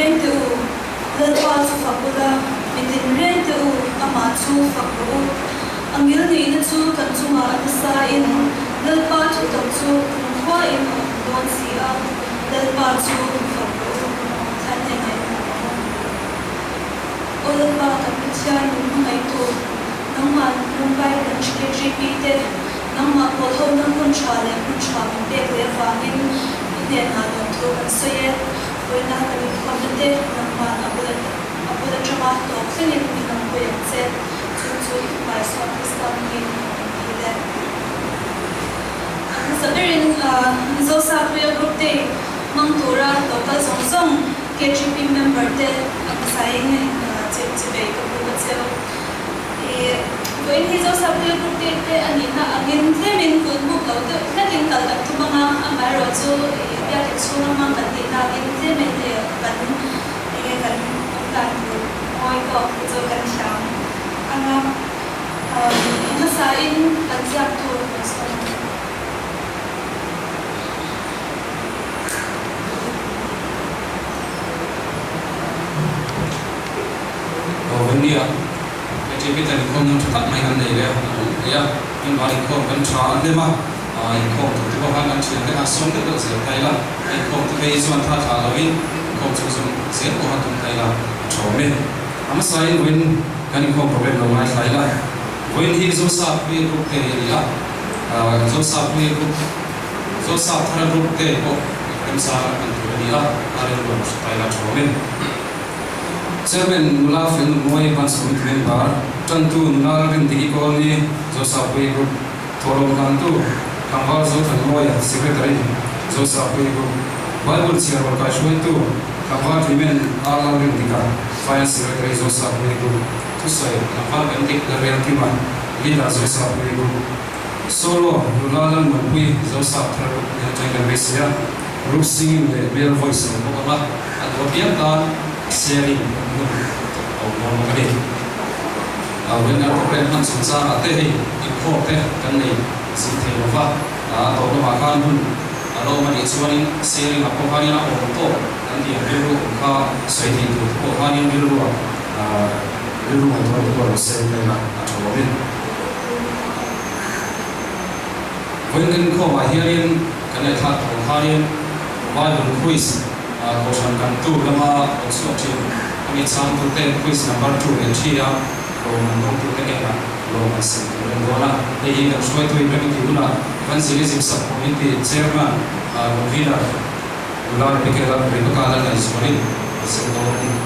riêng tu lơ qua chu fakula mitin riêng tu ama chu fakulu angil ni na chu kan chu ma sa in lơ pa chu to chu khwa in don sia lơ pa chu fakulu than ne ne lơ pa ka picha nu ngai tu nang ma mumbai kan chkg te nang ma ko ho nang kun chale kun cha min te le fa in ne na don tu kan se ye với na cái quan điểm thế nằm mà abu da chama to xin em mình nằm với anh sẽ chú bài soạn cái gì đấy sau đây là do sao tôi group thế mang tura tổ chức song song KGP member thế anh sai nghe chỉ về cái bộ phận với anh do sao tôi group thế anh na anh thế mình cũng một câu thế cái tiếng tàu tập trung mà anh bảo rồi chú ya ke suna mang kan ti na in te me te kan e kan moi ko zo kan sham anga na sa in kan jak tu India jadi kita ni kau cepat main anda ya in balik kau kan cara anda mah kau tu kau kan cerita kan asam tu tu saya kaya lah kau tu kaya cuma thah thah lagi kau tu cuma saya kau tu kaya lah coba ama saya win kan kau problem lo mai kaya lah win hi zo sa pi group ke ya zo sa pi group zo sa thara group ke kau kan sa kan tu dia ada lo kaya lah coba Chairman Nula Film Moi Pans Committee Member Tantu Nula Rin Tiki Kolni Joseph Pui Group Tolong Tantu Kambal Zotan Moi Secretary Joseph Pui Group Bible Chair Worker Shwentu Kambal Women Ala Rin Tika Finance Secretary Joseph Pui Group Tusai Kambal Bendik Larian Timan Leader Joseph Pui Group Solo Nula Lan Mapui Joseph Tharu Jangan Besia Group Singing the Real Voice Bokala Adwobian Dan sharing orang kali. When our program man sungsa ate hi import kan ni sinte lova atau lo makan pun kalau mani suaring sharing apa hari na auto kan dia biru ka sai di tu ko hari biru biru atau sharing na atau bin. When kan ko bahirin kan thak hari Bible quiz Kosan kantu lama konstruksi kami sampai te quiz number 2 entry ya kalau menunggu te kena lo masih menunggu ini kan suai tu ibrahim kibuna kan series sub committee chairman Novina ular dikira berikutnya dan sebagainya sebelum ini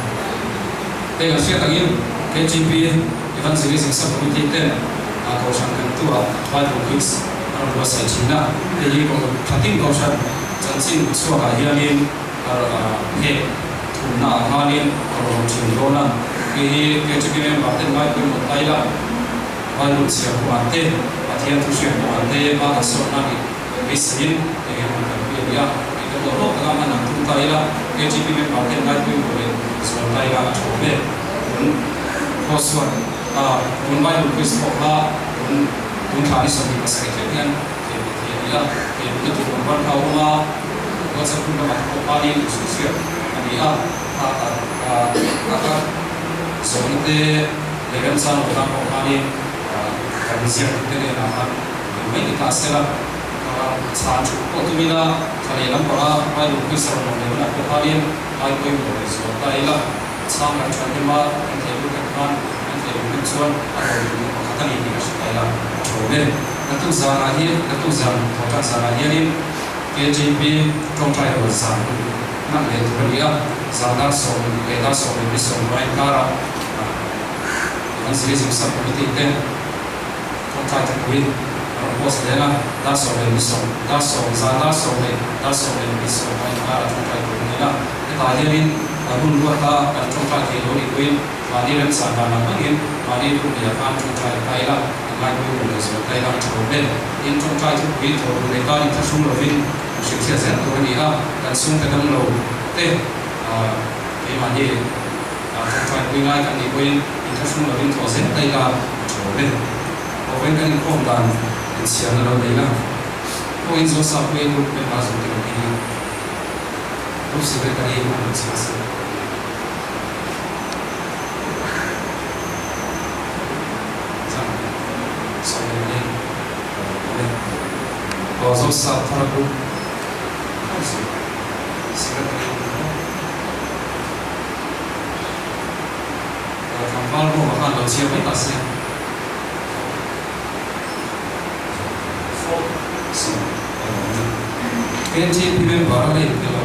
te asyik lagi KGP kan series sub committee te kosan kantu Bible quiz kalau bahasa Cina jadi kalau kating kosan jansin suara hialin he thuna halin ro chindona ke chikine baten mai ko taila balu sia ko ante athian thu sia ko ante ma ka sona ni bisin e ko ya ke to ro ka ma na thu taila ke chikine baten mai ko le so taila chobe ko so un mai ko is ko ha un thani so ni pasai ke yan ke ya ke to ko ban ka ma Masa pun dapat kopali sosial, dia akan sebenarnya legal sana orang kopali kami siap kita nak main kita sekarang sangat cukup tu bila kalau yang para bayi lukis orang legal kopali bayi kau boleh sebab ialah sangat cantik mah interview kan interview cuan atau kata ni dia ialah coba natu zarahir natu zar kota zarahir ni KGP trong trai ở sản nặng nề từ bên kia sản đa số về đa số về số loại cara anh sẽ dùng sản phẩm kinh tế trong trai thực hiện boss đấy là đa số về số đa số giá đa số về số loại cara trong trai thực hiện là cái tài liệu luôn luôn ta ở trong trai thì đối với và đi đến sản phẩm là những và đi cũng để ăn trong trai cái là lại cũng được số cái là chủ đề in trong trai thực hiện rồi người ta đi theo xung đột sự chia sẻ của anh ha dan sung cái đông lầu thế cái mà như trong phải quy ngay cái này quên in theo xung đột in thọ sẽ tay là chỗ bên ở bên cái không đàn in xiên là đâu đấy là có in số sao quên lúc bên bao giờ thì lúc sự cái này cũng được chia sẻ Zosa Paragu Secretary Kampal mo baka daw siya may tasya so KGP member ay dito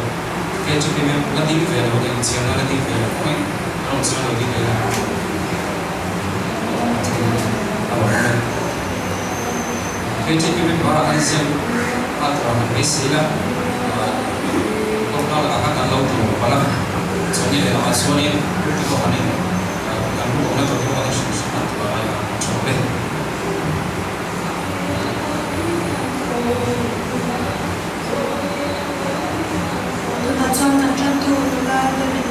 KGP member lating velo din siya na lating velo kung anong siya na lating velo KGP member ay siya at sila total akan alaw to pala so ni le so ni ito kanin kan mo na to ko na siya at ba ay chobe na chong na chong tu la le ni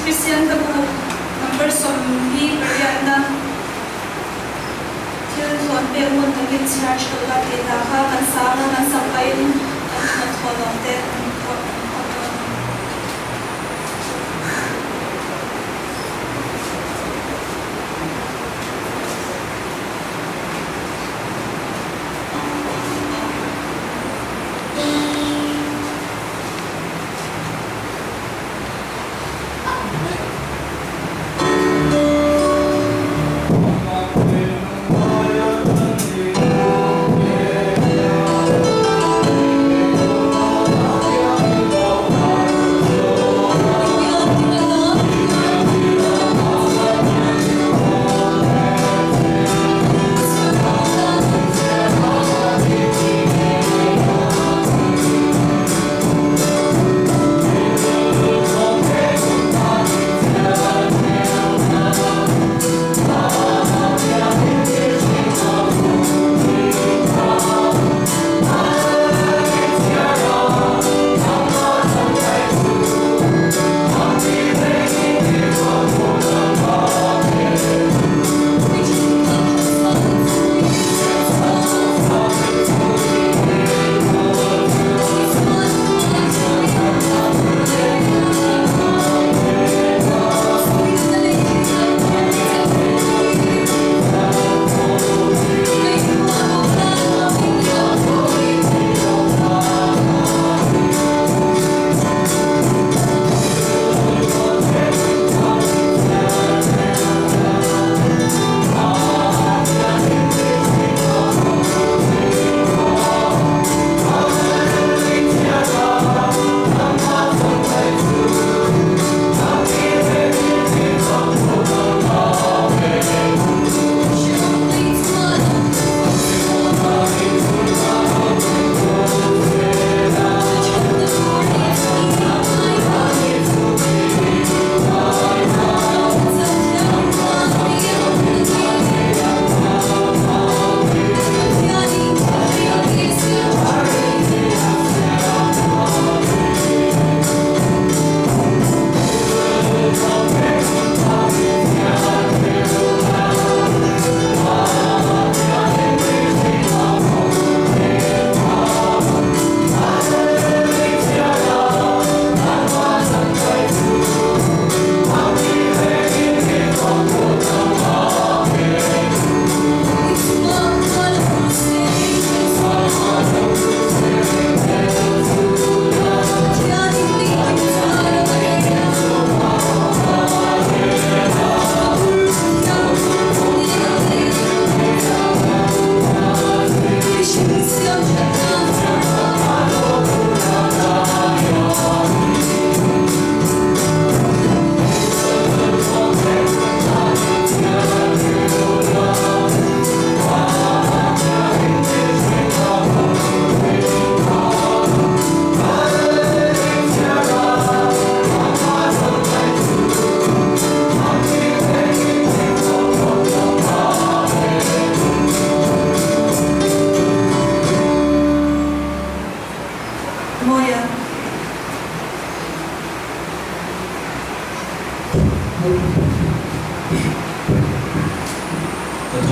Christian number som hi Mariana til thon pe mun tangin charge to la te da kha kan sa na sabai kan tholom te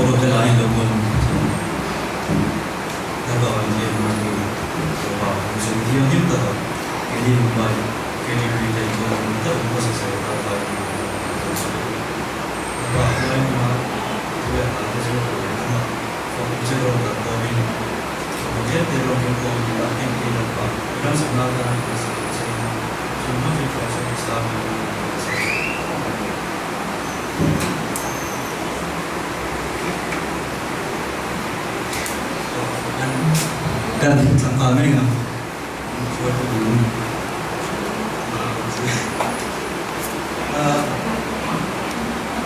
Kalau kita lain lokal, kalau dia mampu, kalau musim dia ni tak, jadi baik, jadi kita itu tak masuk saya tak baik. Kalau orang mana dia ada sesuatu yang kalau kita orang tak tahu ini, kemudian dia orang yang kau tidak ingin apa, orang sebenarnya semua itu Islam. Kan sampai mereka suatu dulu.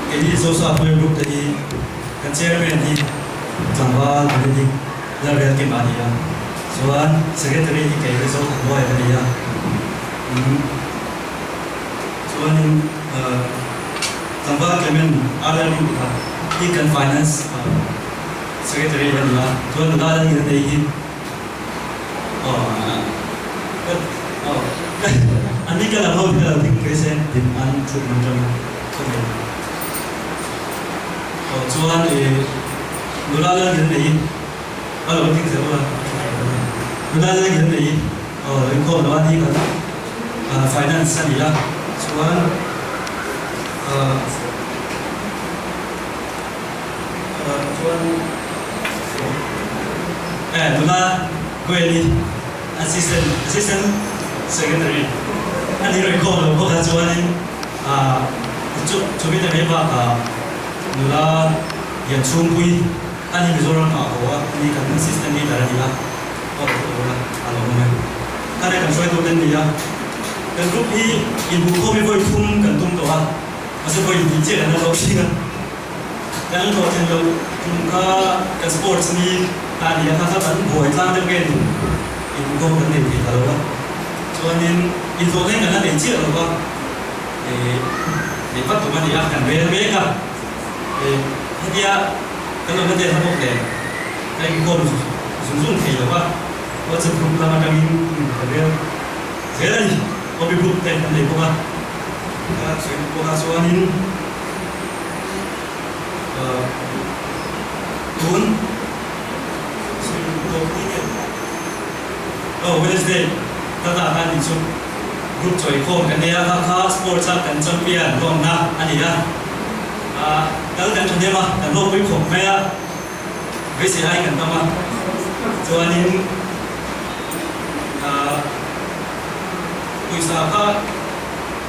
Jadi sosok apa yang grup tadi kan chairman di sampai tadi dah ke mana ya. Soal secretary di kayak sosok boy tadi ya. Soal ni sampai chairman ada di ikan finance secretary tadi ya. Soal ada di tadi. Ani kalau mau kita tinggalkan di antara macam tu. Soalan nulalan kita ni, kalau kita sebut nulalan kita ni, engkau lawan ni kan finance ni lah. Soalan nula gue ni assistant secretary. Ani engkau lawan soalan ni, coba kita lihat nula yang sungguh ani mizoram apa ini kan sistem ini dari dia orang orang ada kan suatu dan dia dan grup ini ibu kami boleh tum kan tum doa masih boleh bicara dan opsi kan dan kalau kita tumka ke sports ni tadi yang kata kan boleh tahu kan ibu kami kan ini kalau lah soalnya itu kan kan ada bicara apa lepas tu kan dia akan bermereka dia kalau nanti hamuk deh, lagi kau sungguh kaya apa? Waktu grup lama kami kerja, saya ni, kami grup teh nanti buka, buka suanin, tun, Wednesday, tata kan itu grup coy kau kan dia kakak sports kan champion, kau nak ani ya. Kalau kan dia mah dan lo pun kok maya besi hai kan tama soalnya kuisa apa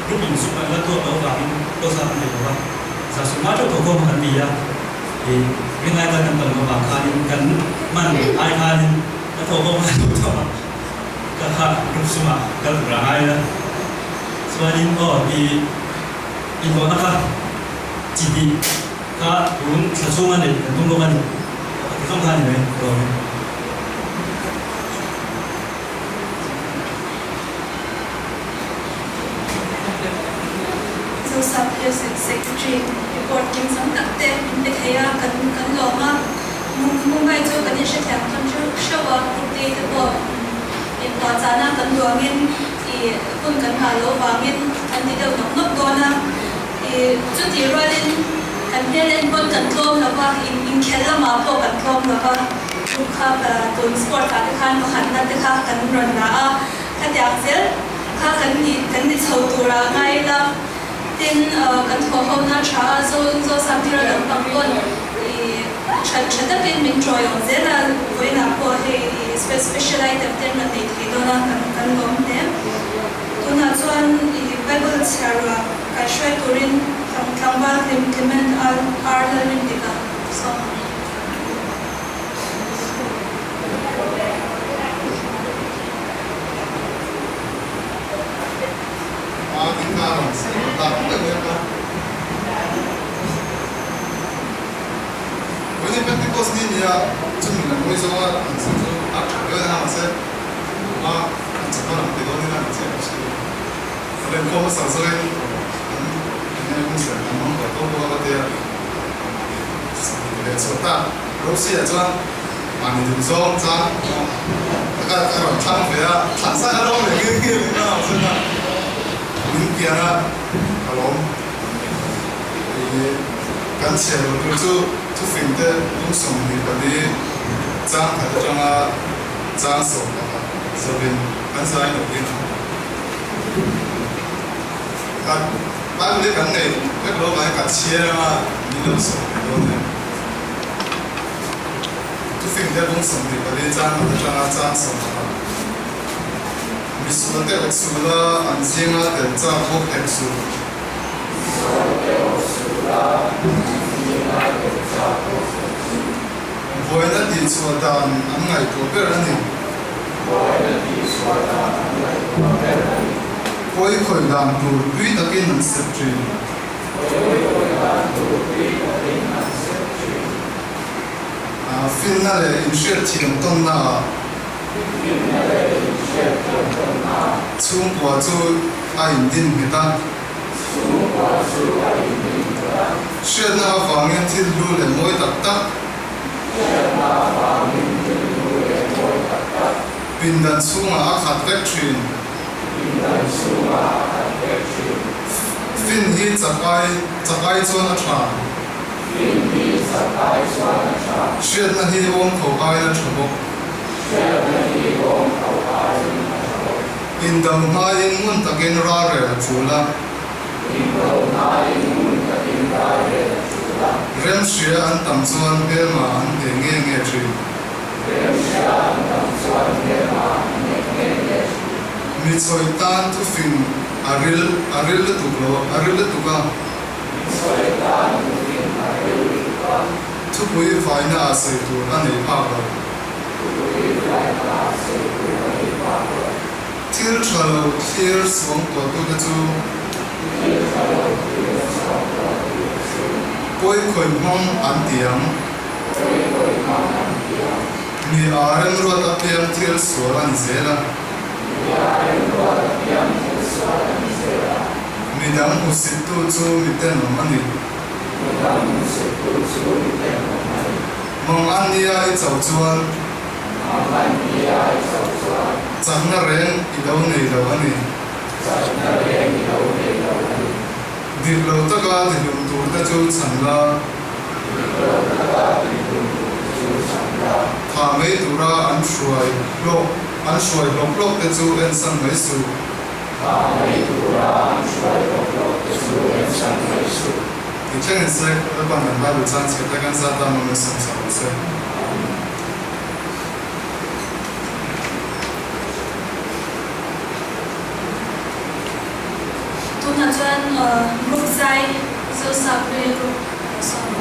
grup yang suka lato atau kami dosa kan dia bah sasuma tu kok makan dia dengan ada kan tama makan kan man ai kan atau kok makan tu kakak grup semua kalau berangai lah soalnya di itu apa jadi kak pun sesuatu ni, tunggu mana, kita kan ni, so subject secretary report king sang takte inte kaya kan loma mumbai jo kan ishe thang kan jo shawa kutte de bo in pa chana kan duangin I pun kan halo wangin kan ti deu nok dona chút thì rồi lên cần biết lên con cần thôm là qua in khéo là mà po cần thôm là qua lúc khác tuần sport cả cái khăn có hẳn là cái khác cần rồi là cái đẹp dễ khác cần đi sâu tu ra ngay là tin cần thô hôm na trả zo sang thì là đồng bằng luôn chắc là cái mình trôi ở dễ là với là po hay specialize tập tên là để thì đó là cần gom thế tôi nói cho Bible Sarah cái suy turin thằng ba implement learning dika so tiếng nào ta cũng được nghe ta với những Pentecost này thì chúng mình là mỗi số sự cái nào sẽ chỉ có làm điều đó nên là sẽ lên có một số rồi nên cũng sẽ làm món có bao nhiêu để số ta Russia cho mà mình dùng số ra cái rồi thằng về thằng sai đâu để cái nào xem nào mình kia ra hello thì kan chen lu chu fin te lung som ni pa ni chang kha changa chang so ka so bin kan sai no din kan ba le kan nei ke lo ba ka chia ma ni lo so lo ne chu fin te lung som ni pa ni chang kha changa chang so ka mi su te su la an jinga te cha ko te su voi na ti chua dan an ngai to per ani voi khoi dan tu tui takin an sep tri fin na le in share thiam ton na chung kwa chu a in din heta share na wangin thil lu le moi tak tak pindan chunga a khat vek thin fin hi chakai chuan a tha share na hi om kho ai na thabo indam mai ngun takin ra re chula rem shia an tam chuan pe ma an te nge tri mi choi tan tu fin aril tu ka tu pui fai na se tu ani pa ba thil thalo thir swang to tu chu koi khoi mong an tiang mi aren ruat apiang thil swal an zela mi dang usit tu chu mi ten mani mong an nia I chau chuan chang na reng I lo nei lo ani dir lo taka dilum tur ta chu chan la tha mei tura an shruai lok te chu en san mai su I chen se ta ban ban ba lu chan che ta kan sa ta mo me sam sa se tuna chuan group zai zo sa pre group so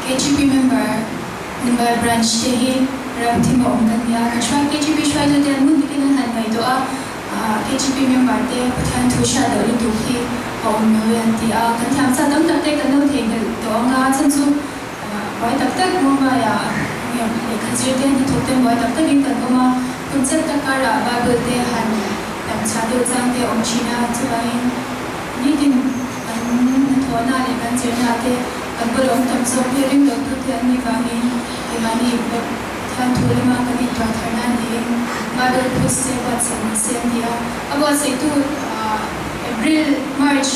KGB member branch te hi ram thim om kan ya shwa KGB shwa jo te mun dikin han mai do a KGB member te pathan thu sha do ni du hi om no yan ti a kan tham sa dam tak te kan no the kan do nga chan chu wai tak tak mo ma ya ya le khajir te ni thok te wai tak tak in kan mo ma concept ta kara bible te han tam cha do chang te om china chu ba in ni din an thona le kan cherna te kan bolong tam so pe ring lo tu te ani ba ni ke mani than thule ma kan it thana ni bible post se wat se dia abo se tu April March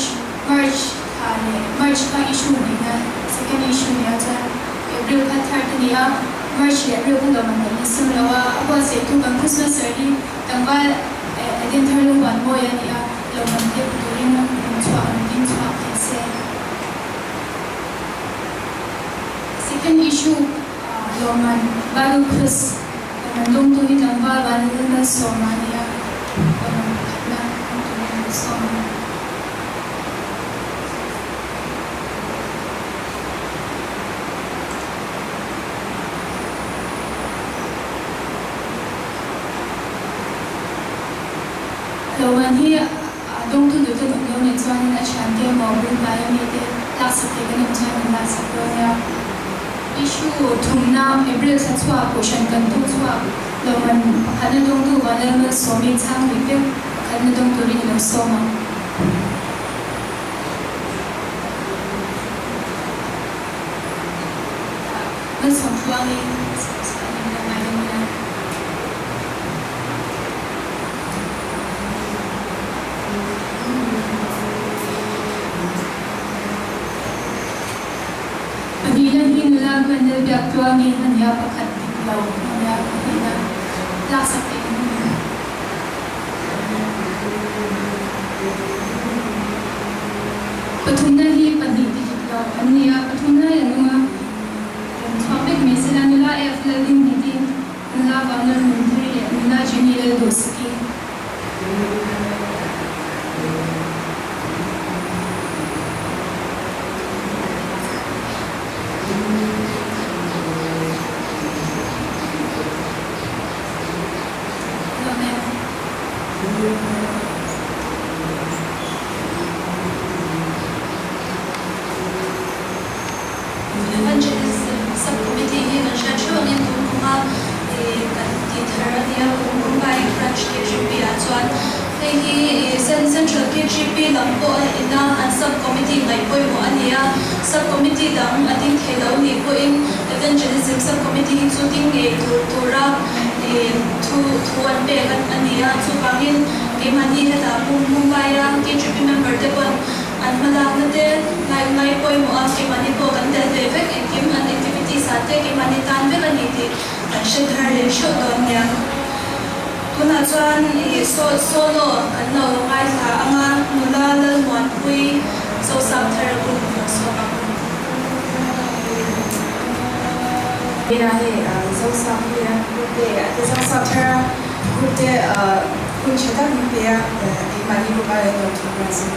ka issue ni na second issue ni acha April ka third ni a March April ko man ni sim lawa abo se tu kan Christmas early tangba again third one mo ya ni a lo man ke during din chwa se second issue lo man baru Chris man long tu ni tangba ban na so man ya na so lo man hi dong tu du tu no ne chuan in a chan te mo bu ba ya mi te la sa te kan chan la sa ko ya issue thumna April sa chwa question kan tu chwa lo man hana dong tu ba le ma so mi chang ri pe kan dong tu ri no so ma ma so chuang ni sa ni na mai ni na Padilan hinulang mandal biak tuang ni hanya pakat tiklau hanya hina lasak ini. Patunna hi padit tiklau hanya patunna yang rumah topik misalnya nula efladin hiti nula bangal menteri nula general doski. Evangelism subcommittee hi kan sha chuang in tum kuma kan ti thara dia kumbai branch KGB a chuan hi central KGB lampo ina an subcommittee ngai poi mo ania subcommittee dang ating thelo ni ko in evangelism subcommittee hi chu ting e tura thu an pe kan ania chu bangin ke mani heta mumbai ra KGB member te kon an malak na te ngai poi mo ke mani ko kan te vek kim an activity sa te ke mani tan vek ani ti an shedhar le sho don ya tuna chuan solo kan no ngai tha anga nula lal mon pui so sam thar kun so ma Ina he so sam here kute so sam thar kute kun chata ni pe ya mani ko ba no to brasil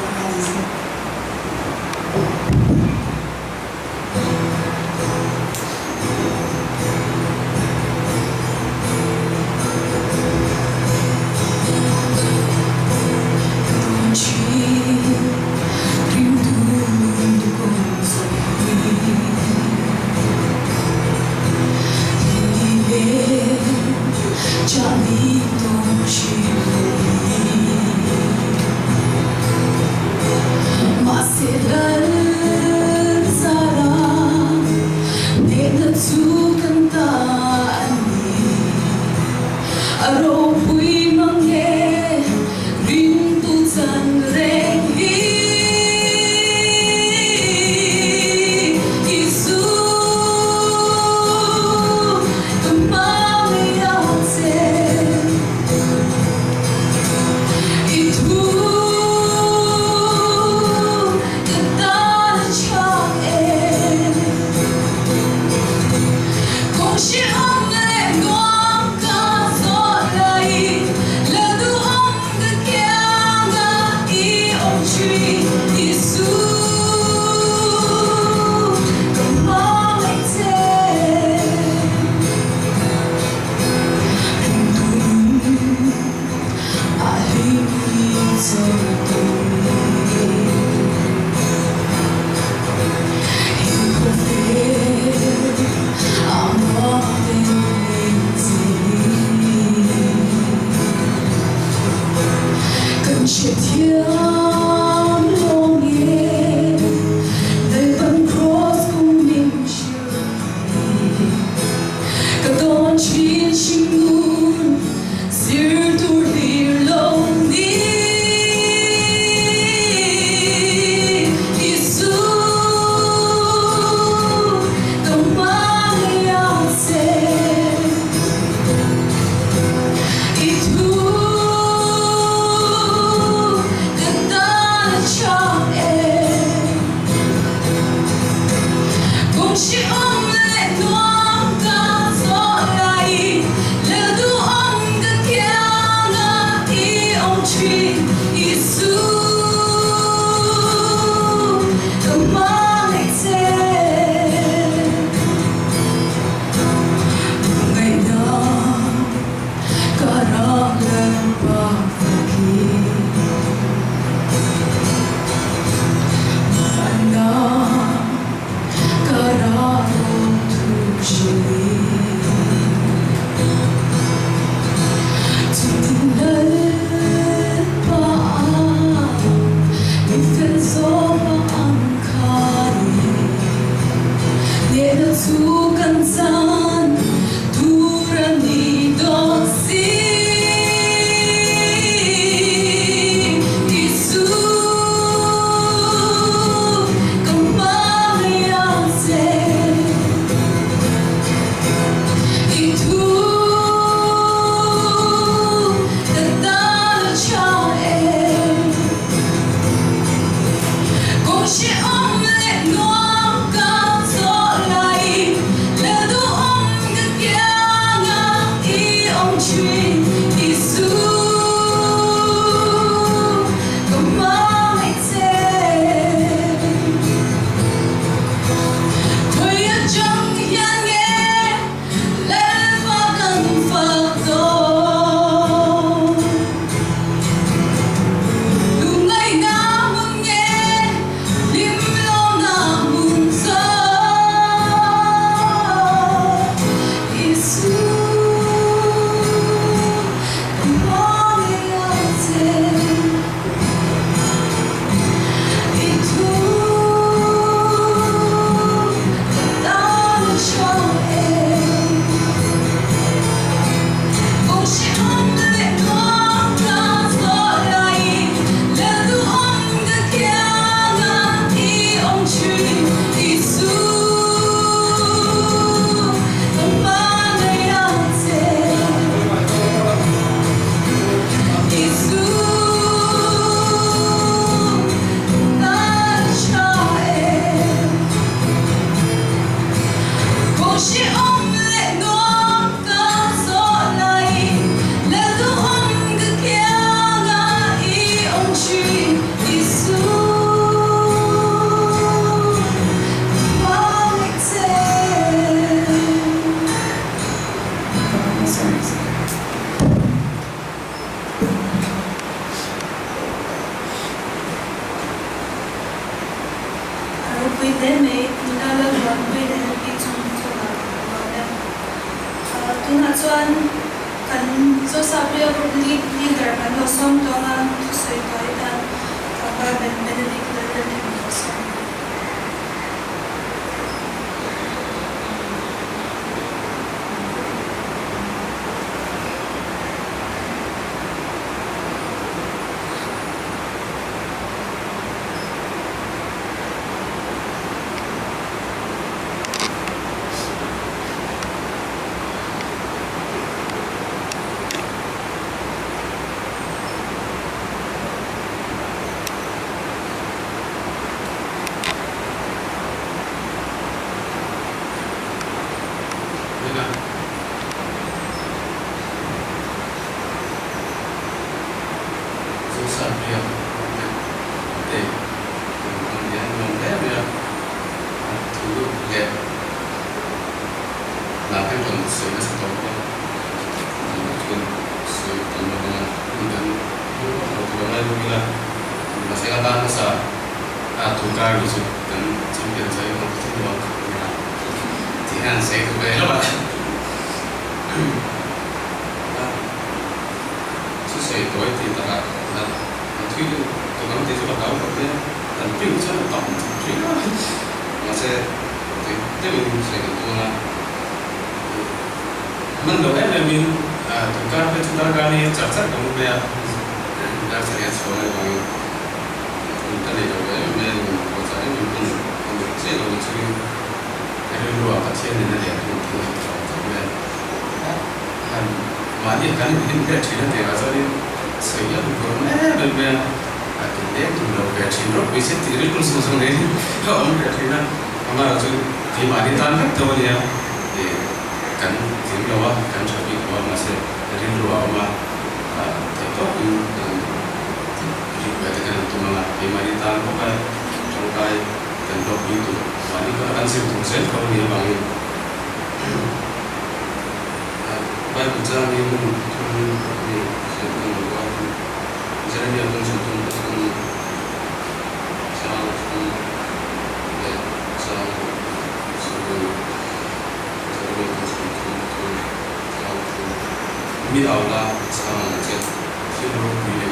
아마 그 많이 딴 때문이야. kan tim lawa kan sabi lawa masih dari luar rumah itu dikatakan itu malah pemerintahan apa sampai tendok itu wani ko akan sih kalau dia bangun baik ucapan ini sebelum waktu jadi dia pun sebelum mi aula sang che hiro bi le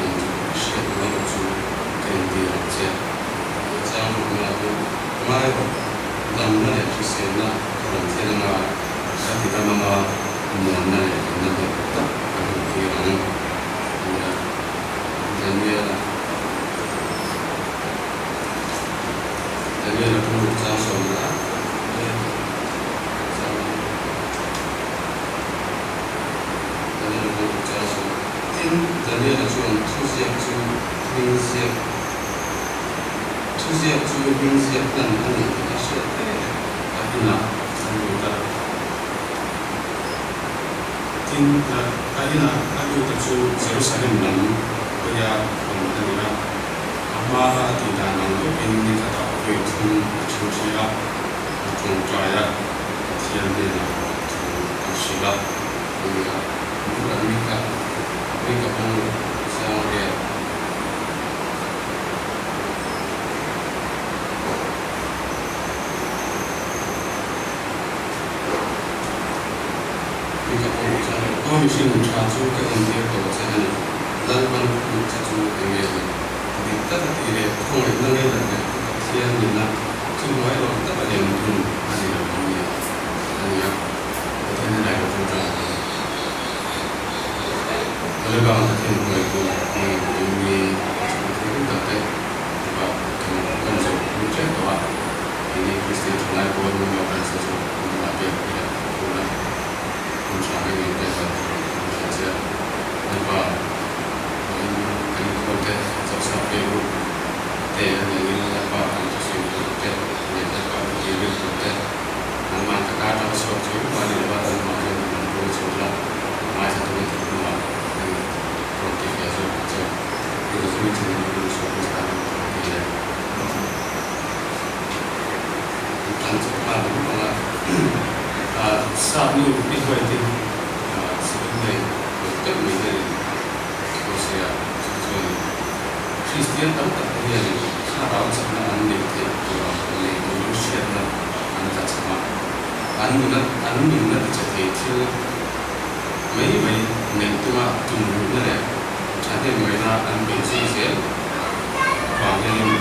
shi de ma chu ken di che sang ru ma do ma ro dam na le chi se na ro che na sa ti ta ma ma mo na le na de ta ka ti ra na Daniela tu sa so na Daniela出现冰线，但你它是那有的，有的出Jerusalem nan kaya kanila ama tidak nang ini kata itu cuciya cuciya tiada cuciya mereka pun sangat Kami sih mencari ke India atau sana, dan kan mencari India. Kita tadi kau yang nanti ada siang ni nak semua orang kita pada yang tu ada yang India, ada yang kita ni ada pun tak. Kalau bang kita ni itu ini kita tak sebab kan mencari tu ini Kristian tunai pun mengajar sesuatu mengajar kita tunai. Mencari yang terbaik saja. Nampak ini konten sampai itu yang ini nampak sesuatu yang dapat diri konten. Nama kata sesuatu pada lepas makan dan sekolah masih terus berubah. Konten biasa saja. Itu semua jenis sesuatu sekarang tidak. Bukan cepat malah. Saat itu itu sebenarnya betul menjadi usia Kristian tahu tak dia ni sarau sebenarnya ni oleh manusia dan anak sama anu minat jadi itu mai nentua tumbuh ni jadi mereka ambil sih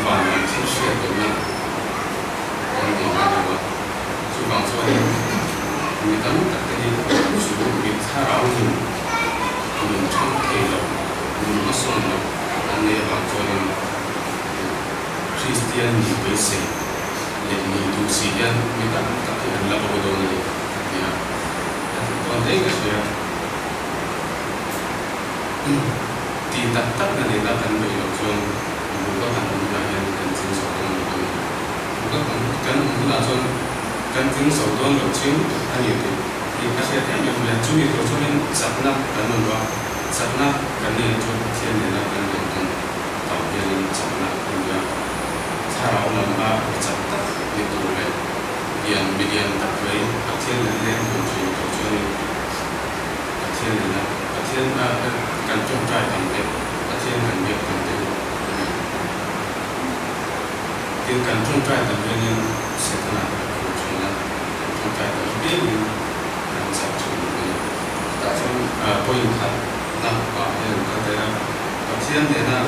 banyak sih dengan orang yang ada suka kita tak jadi suruh kita rawin mencang kelo masuk ane bangkuan Kristian di besi yang itu sian kita tak kena lapor dong ya tuan tengok saya tidak tak kena datang belajar bukan belajar dan sesuatu bukan belajar kanting saudon locin ani itu di asyik yang belajar itu cuma sapna dan dua sapna kan itu sian dan kan itu tahu yang sapna punya cara lama bercakap itu boleh yang median tak baik asyik yang mungkin itu cuma asyik kan contoh sampai asyik kan dia sampai kan contoh sampai yang setelah kita lebih dan satu tapi poin nak yang kata pasien dia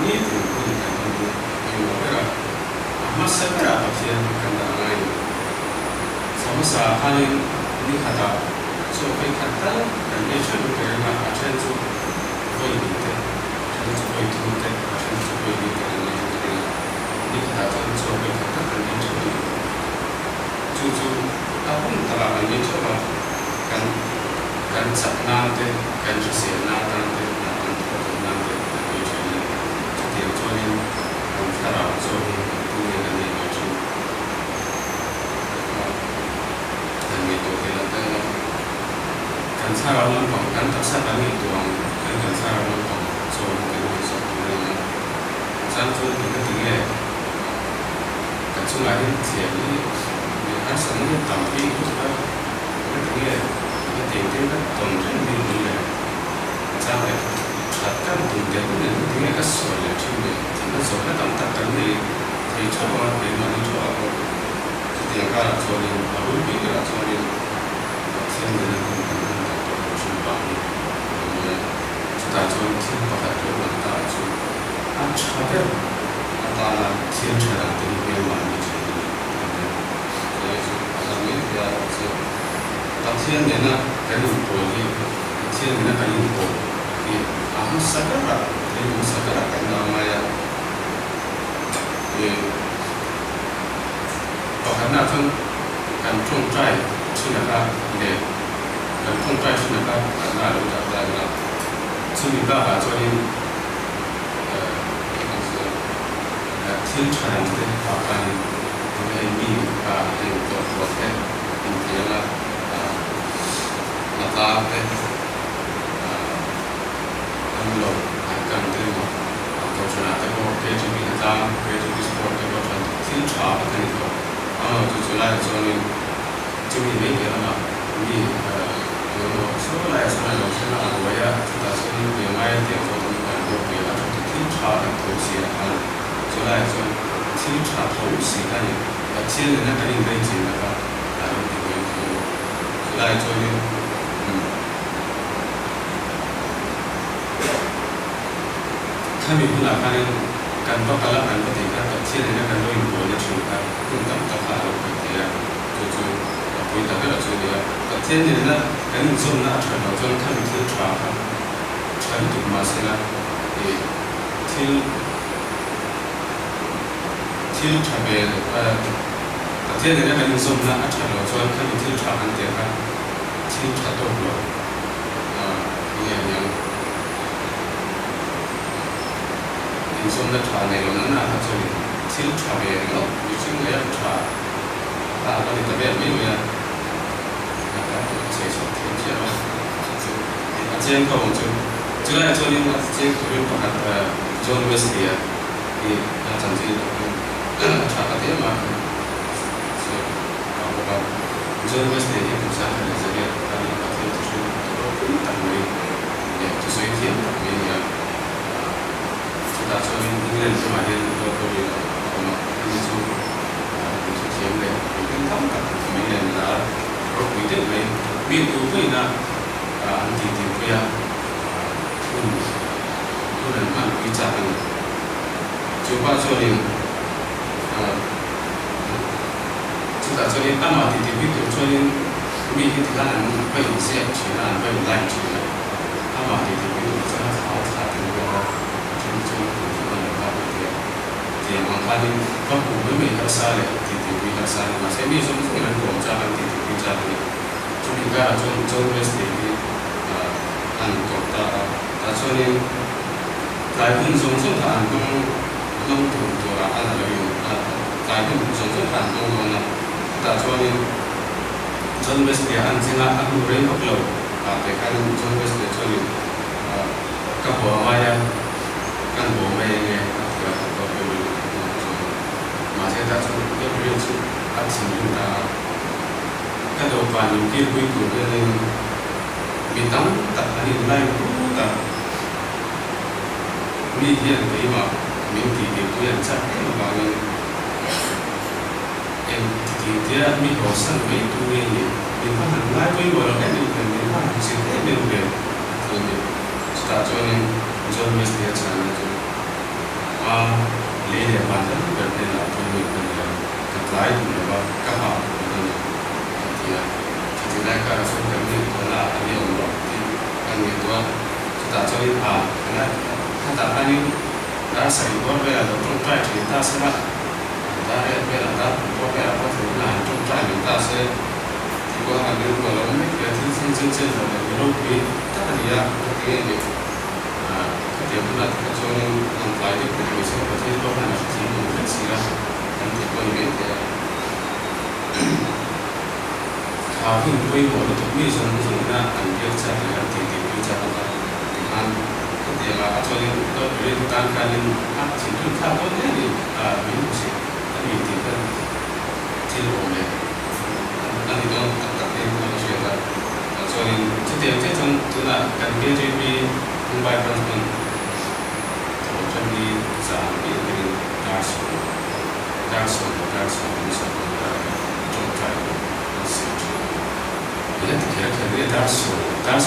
ni tu pun kan tu yang berapa masa berapa pasien kan lain sama sekali ni kata so kata dan dia cuma kerana pasien tu poin itu jadi poin itu pasien tu poin itu ni kata so kata dan dia cuma jujur aku telah mencoba kan saknate kan sesenate nanti jadi dia jadi antara jadi punya dan itu เราเรื่องของการทักษะการเรียนตัวการทักษะเราเรื่องของโซนการเรียนสอนอะไรนะสร้างตัวถึงกันถึงเนี่ยการช่วยให้เสียนี่มีการสนับสนุนต่ำที่ทุกคนก็ถึงเนี่ยก็เต็มที่ก็ตรงที่มีดีเลยสร้างเลยหลักการตรงเดียวกันเนี่ยถึงเนี่ยก็สวยเลยที่เนี่ยถึงก็สวยก็ต่ำตัดกันเลยที่ชอบว่าเป็นมันชอบก็ที่อย่างก็ชอบเรียนอาวุธปีก็ชอบเรียนเส้นเดินของการเรียนตัวชุดบางเนี่ยสุดท้ายชอบที่ประกาศตัวหลังตาชุดอันชอบเนี่ยอันตราเทียนเฉลิมตัวเรียนวันนี้ใช่ไหมเนี่ยอันนี้เดี๋ยวจะตอนเที่ยงเนี่ยนะการอยู่โบนี่เที่ยงเนี่ยการอยู่โบนี่อาหารสักการะเรื่องสักการะกันดามายาเนี่ยต่อขณะทั้งการท่องใจที่นะครับเนี่ยการท่องใจที่นะครับการน่ารู้จักได้นะซึ่งมีบ้าช่วยที่ทางที่ฝากกันในมีในตัวตัวแทนอินเดียละตาเป็นอันโลกการเดินตัวชนะแต่ก็เกิดมีตาเกิดมีสปอร์ตก็ทันที่ชาเป็นตัวตัวชนะส่วนนี้จะมีไม่เยอะนะมีตัวส่วนอะไรส่วนเราชนะเอาไว้แต่ส่วนนี้เดี๋ยวไม่เดี๋ยวตัวนี้การตัวเดียวที่ชาเป็นตัวเสียอันส่วนอะไรส่วนที่ชาเขาเสียกันแต่เชื่อในการเดินจริงนะครับแต่เราเดี๋ยวส่วนอะไรส่วนนี้ถ้ามีผู้หลักการต้องการรับการปฏิบัติเช่นในการด้วยหัวในชุมชนคุณต้องการเราไปเที่ยวจู่ๆคุยแต่เราช่วยเดียวแต่เช่นนี้นะการส่งนะเราจะทำที่ทราบใช้ถุงมาเสร็จที่ทำเป็นแต่เช่นนี้นะการส่งนะเราจะทำที่ทราบอันเดียวกันที่ทราบตัวเราอย่างส่วนนั้นชาในวันนั้นนะครับส่วนที่ชาเบลล์อยู่ที่ไหนชาตอนนี้ตัวเบลไม่มีนะครับใช้ส่วนที่เชื่อว่าอาจารย์ก็คงจะได้ส่วนนี้ว่าอาจารย์ก็เป็นประกาศจอห์นเวสเลียที่อาจารย์ที่ชาติเดียวมาส่วนเอาว่าจอห์นเวสเลียที่ผู้สร้างในเรื่องการเรียนการที่ช่วยตัวตั้งไว้เนี่ยจะช่วยเทียบกับมีเนี่ยแต่ส่วนนี้เรื่องสมัยเรียนตัวเรียนที่สูงที่เทียมเลยเป็นทั้งกับมีเรียนแล้วเราคุยได้เลยมีตัวคุยนะอันที่ที่คุยตัวนั้นมันวิจารณ์จุดว่าส่วนนี้จุดส่วนนี้ตั้งมาที่ที่ตัวส่วนนี้มีที่ที่นั้นไม่เสียชีวิตไม่ไล่ชีวิตตั้งมาที่ที่ตัวจะเอาขาดถึงเวลาyang makanya kamu memang haruslah titik haruslah masih ni semua dengan kewajaran titik jadi juga contoh mesti anggota atau ni lain semua kan dong tu ada lagi lain semua kan dong mana atau ni contoh mesti anjinglah aku rempok lo apa kan contoh mesti contoh kawan kan boleh ni masih tak cukup dia boleh cukup aksi kita kalau paling kita itu dengan bintang tak ada lain pun tak media terima mimpi itu yang cakap bangun yang dia mihosan itu ini bintang lain pun orang kan itu bintang sih dia bintang jadi stasiun John mesti acara itu leader banten berarti lah pemimpin ketua itu memang kapal dia tidak kalau sudah berjalan dia untuk kan itu kita cari karena kata kami rasa itu berbeda dengan cerita sebab dari berbeda berbeda dengan cerita kita se juga ada kalau mereka sensitif dengan Eropa tapi dia begini dia pun ada kecuali angkai itu bisa berarti itu kan masih infeksi lah dan itu ini dia thảo hình quay một cái mi dân dân na ăn việc cha thì ăn tiền tiền cha đó là ăn cái tiền là cho nên tôi lấy tan cái nên ăn chỉ được khá tốt đấy thì mình cũng sẽ mình tiền cái chỉ là ổn định anh thì nó đặc biệt là chuyện là cho nên cái tiền cái trong tức là cái BJP Mumbai Transport tổ chức đi giảm cái đa số trong trái ini tidak kira darso kan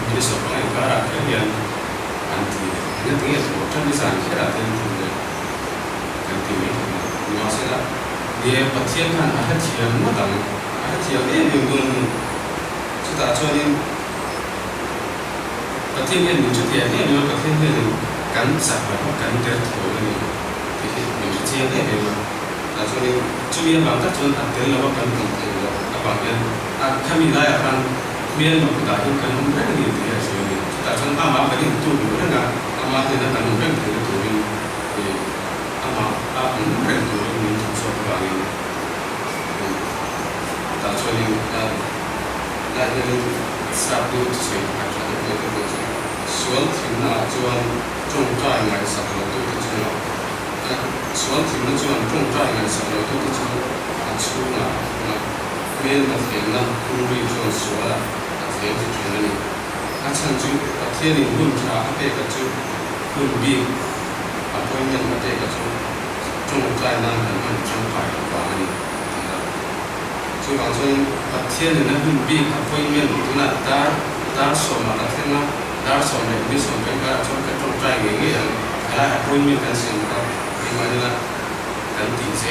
ini seorang yang kara kalian anti ini tinggal bukan bisa kira tentu kan tidak masalah dia patian kan ada tiang matang ada tiang ini mungkin sudah jadi patian yang muncul dia ini memang patian yang kan sahabat kan tertutup ini muncul tiang ini memang jadi cuma yang bangsa cuma ada lewat kan abangnya kami layak kan biar kita itu kan mungkin gitu ya sih kita kan ama bagi itu mereka ama tidak kan mungkin itu ama mungkin itu ini suatu hal yang kita jadi nah jadi satu sih ada itu soal tinggal soal jumlah yang satu itu soal tinggal soal jumlah yang satu itu soal 매일 맞게나 공부이 좀 수와라 아세요 주는 아찬주 아티에니 문자 앞에 가지고 군비 아포인면 앞에 가지고 좀 짜이난 한번 좀 봐요 봐니 저 방송 아티에는 군비 아포인면 누나 다 소마 같은나 다 소마 우리 소마가 좀 짜이 얘기야 알아 아포인면 간신가 이만이나 간티제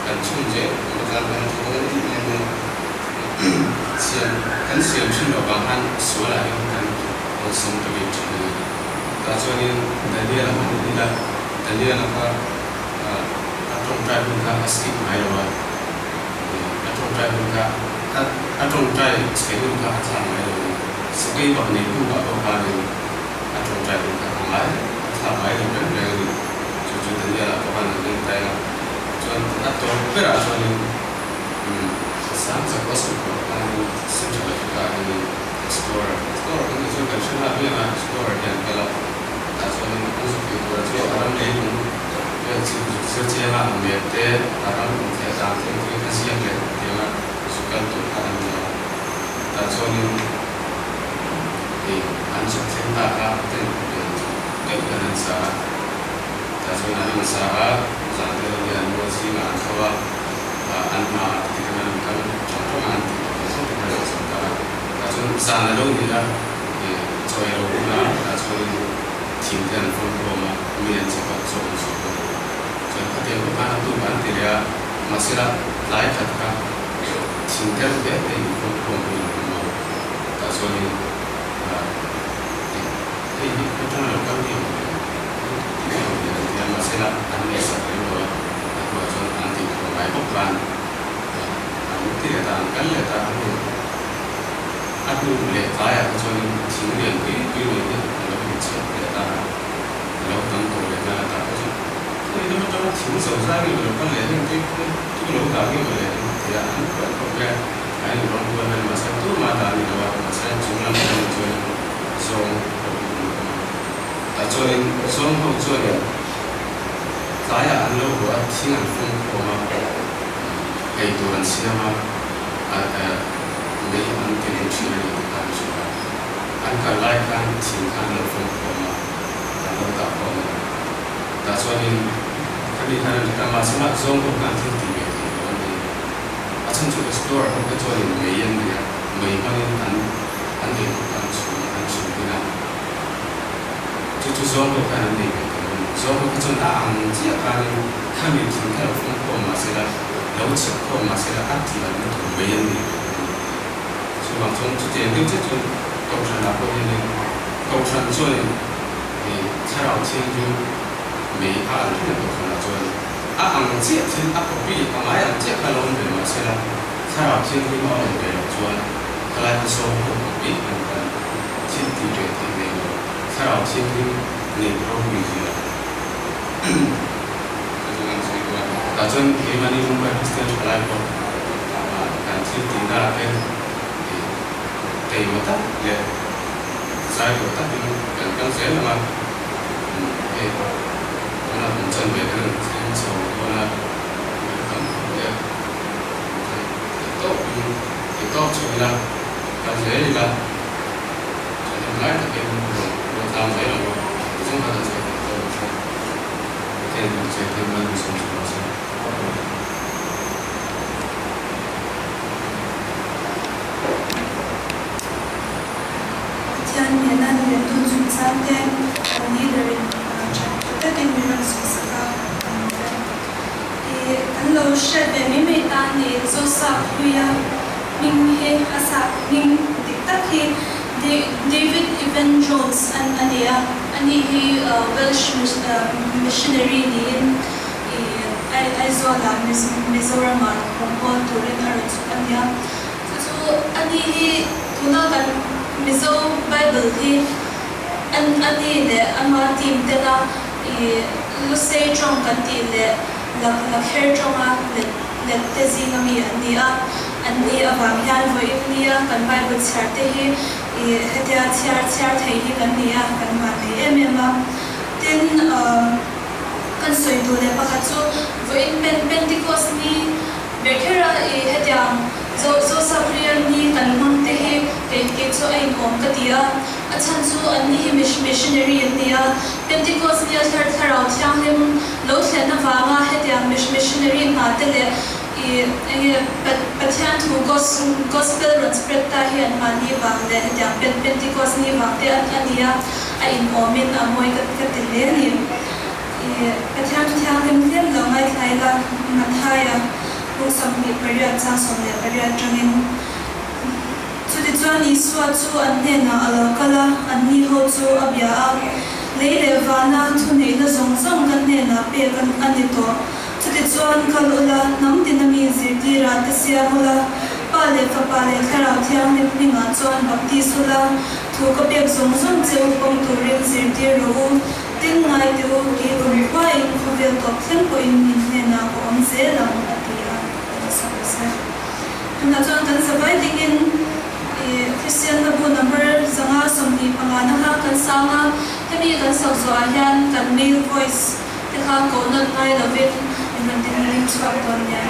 간춘제 bukan itu siang sudah bahan suara yang kan langsung terjadi. Kecuali dari apa atong drive ka asik maiwa, atong drive ka atong drive schedule ka asal maiwa. Sebagai bahan itu apa atong drive ka amai, sampai dengan dari cuci dari apa bahan yang saya atau berasal sangat kosong kalau sejarah kita ini explorer ini juga sudah bilang explorer dan kalau asal masuk itu asal orang lain yang sejarah ambil orang mungkin tak tahu kasih yang dia suka tu orang dia asal ini ansur cinta apa dengan sah asal nama sah sampai dia masih ngawa anma dengan kan contohan itu kita sekarang kalau sana dulu ya soal rumah soal tinggal rumah mian cepat soal jadi dia bukan itu kan dia masalah lain kata tinggal dia di rumah soal ini kita lakukan dia masalah aneh sekali soal nanti mai bukan tidak tahan leta aku leta ya soal tinggal itu kalau bisa leta kalau tanpa leta tak sih itu macam tinggal susah gitu kan leta itu kalau kaki boleh tidak kalau kayak orang tua dan masa itu mata ni lewat masa jumlah macam so tak soal kau soal saya anu buat tinggal pun koma itu kan siapa ada mei mungkin cina itu kan juga angka lain kan tinggal pun koma kalau tak koma tak soal kami kan kita masih zong bukan tinggi asan juga explore kecuali mei yang dia mei kan andi kan cuma cucu zong bukan andi zong kecuali angji akan kami tinggal pun koma masalah laut sekor masalah aktif dan berbayar ni. Sebab contohnya dia tu kawasan apa ini kawasan zon ni cara tinggi mereka ni kawasan zon. Angji tu apa pi amai angji kalau ni masalah cara tinggi mahu berbayar zon. Kalau zon pi kan tinggi jadi ni cara tinggi ni berapa dia. Kajian gimana Mumbai Kristen Alaikum kan tinggal thầy mà tắt để sai của tắt thì cần sẽ là mà thì nó là mình chân về cái đường số nó là cần để tốt cho là cần sẽ đi là cho nên lại thì mình làm thế là chúng ta sẽ thêm mình sống Tiyan yanan yatun sunsaten leaderin takin miran susaka kan lo shebe mi me tan ni zo sa huya ming he asa ming diktak he David Evan Jones ania ani he Welsh missionary ni ai zo la Mizoram Hong turin arut ania so ani he tuna kan Mizo Bible hi ani le ama team tela lu sei trong kan ti le la kher trong le tezi ngami ania ani awang hian voi nia kan Bible charte hi hetia chiar thei hi kan nia kan ma thei emema tin kan soi tu le pakhat chu voi Pentecost ni bekhera hetia zo sabrian ni kan mang te he ke so ai om ka dia achan chu an ni missionary nia Pentecost ni thar tharau thiang lim lo thlen na wanga he dia missionary ma te le pathian thu gospel run spread ta hi an mani wang le he dia Pentecost ni wang te ania a in omin amoi ka te le ni pathian thiang lim len lo ngai thlai la mathaya lu samni paria cha somle paria tangin chudi chuan iswa chu an ne na ala kala an ni ho chu abia leile wana thu nei na zong kan ne na pe kan ani to chudi chuan kalula nam dinami zirti ra ta sia mula pale kharau thiang ni pinga chuan bhakti sula thu ka pek zong cheu pom turin zirti ro tin ngai tu ki rum pai khovel to thlem ko in ne na ko om se la na chuan kan sabai dingin Christian na bu number zanga somni pangana ha kan sanga hemi kan sauzo hian kan male voice te kha ko na ngai lovin in den ring chhuak ton ya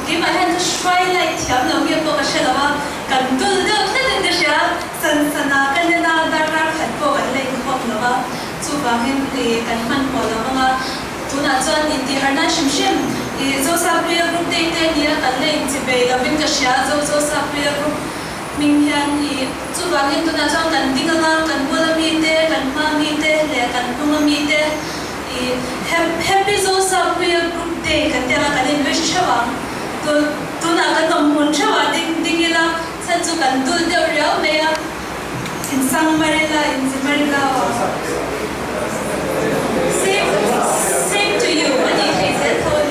cái mà hắn xoay lại thiam lâu cái bộ cái xe đó cần tu được thế nên cái xe sân cái nên là dar dar khát bộ cái lên không đó chú vàng hiện thì cần man bộ đó mà tu na chọn in thì hắn na sim thì do sao bây giờ group đây đây nia cần lên chỉ về là bên cái xe do sao bây giờ group mình hiện thì chú vàng hiện tu na chọn cần đi ngang cần mua mi tê cần ma mi tê để cần mua mi tê thì happy do sao bây giờ group đây cần theo cần lên với xe vàng tu na cần đồng muốn xe vàng đinh đinh là sen chú cần tu đều réo mày à in sang marila in marila same to you what do you think that thôi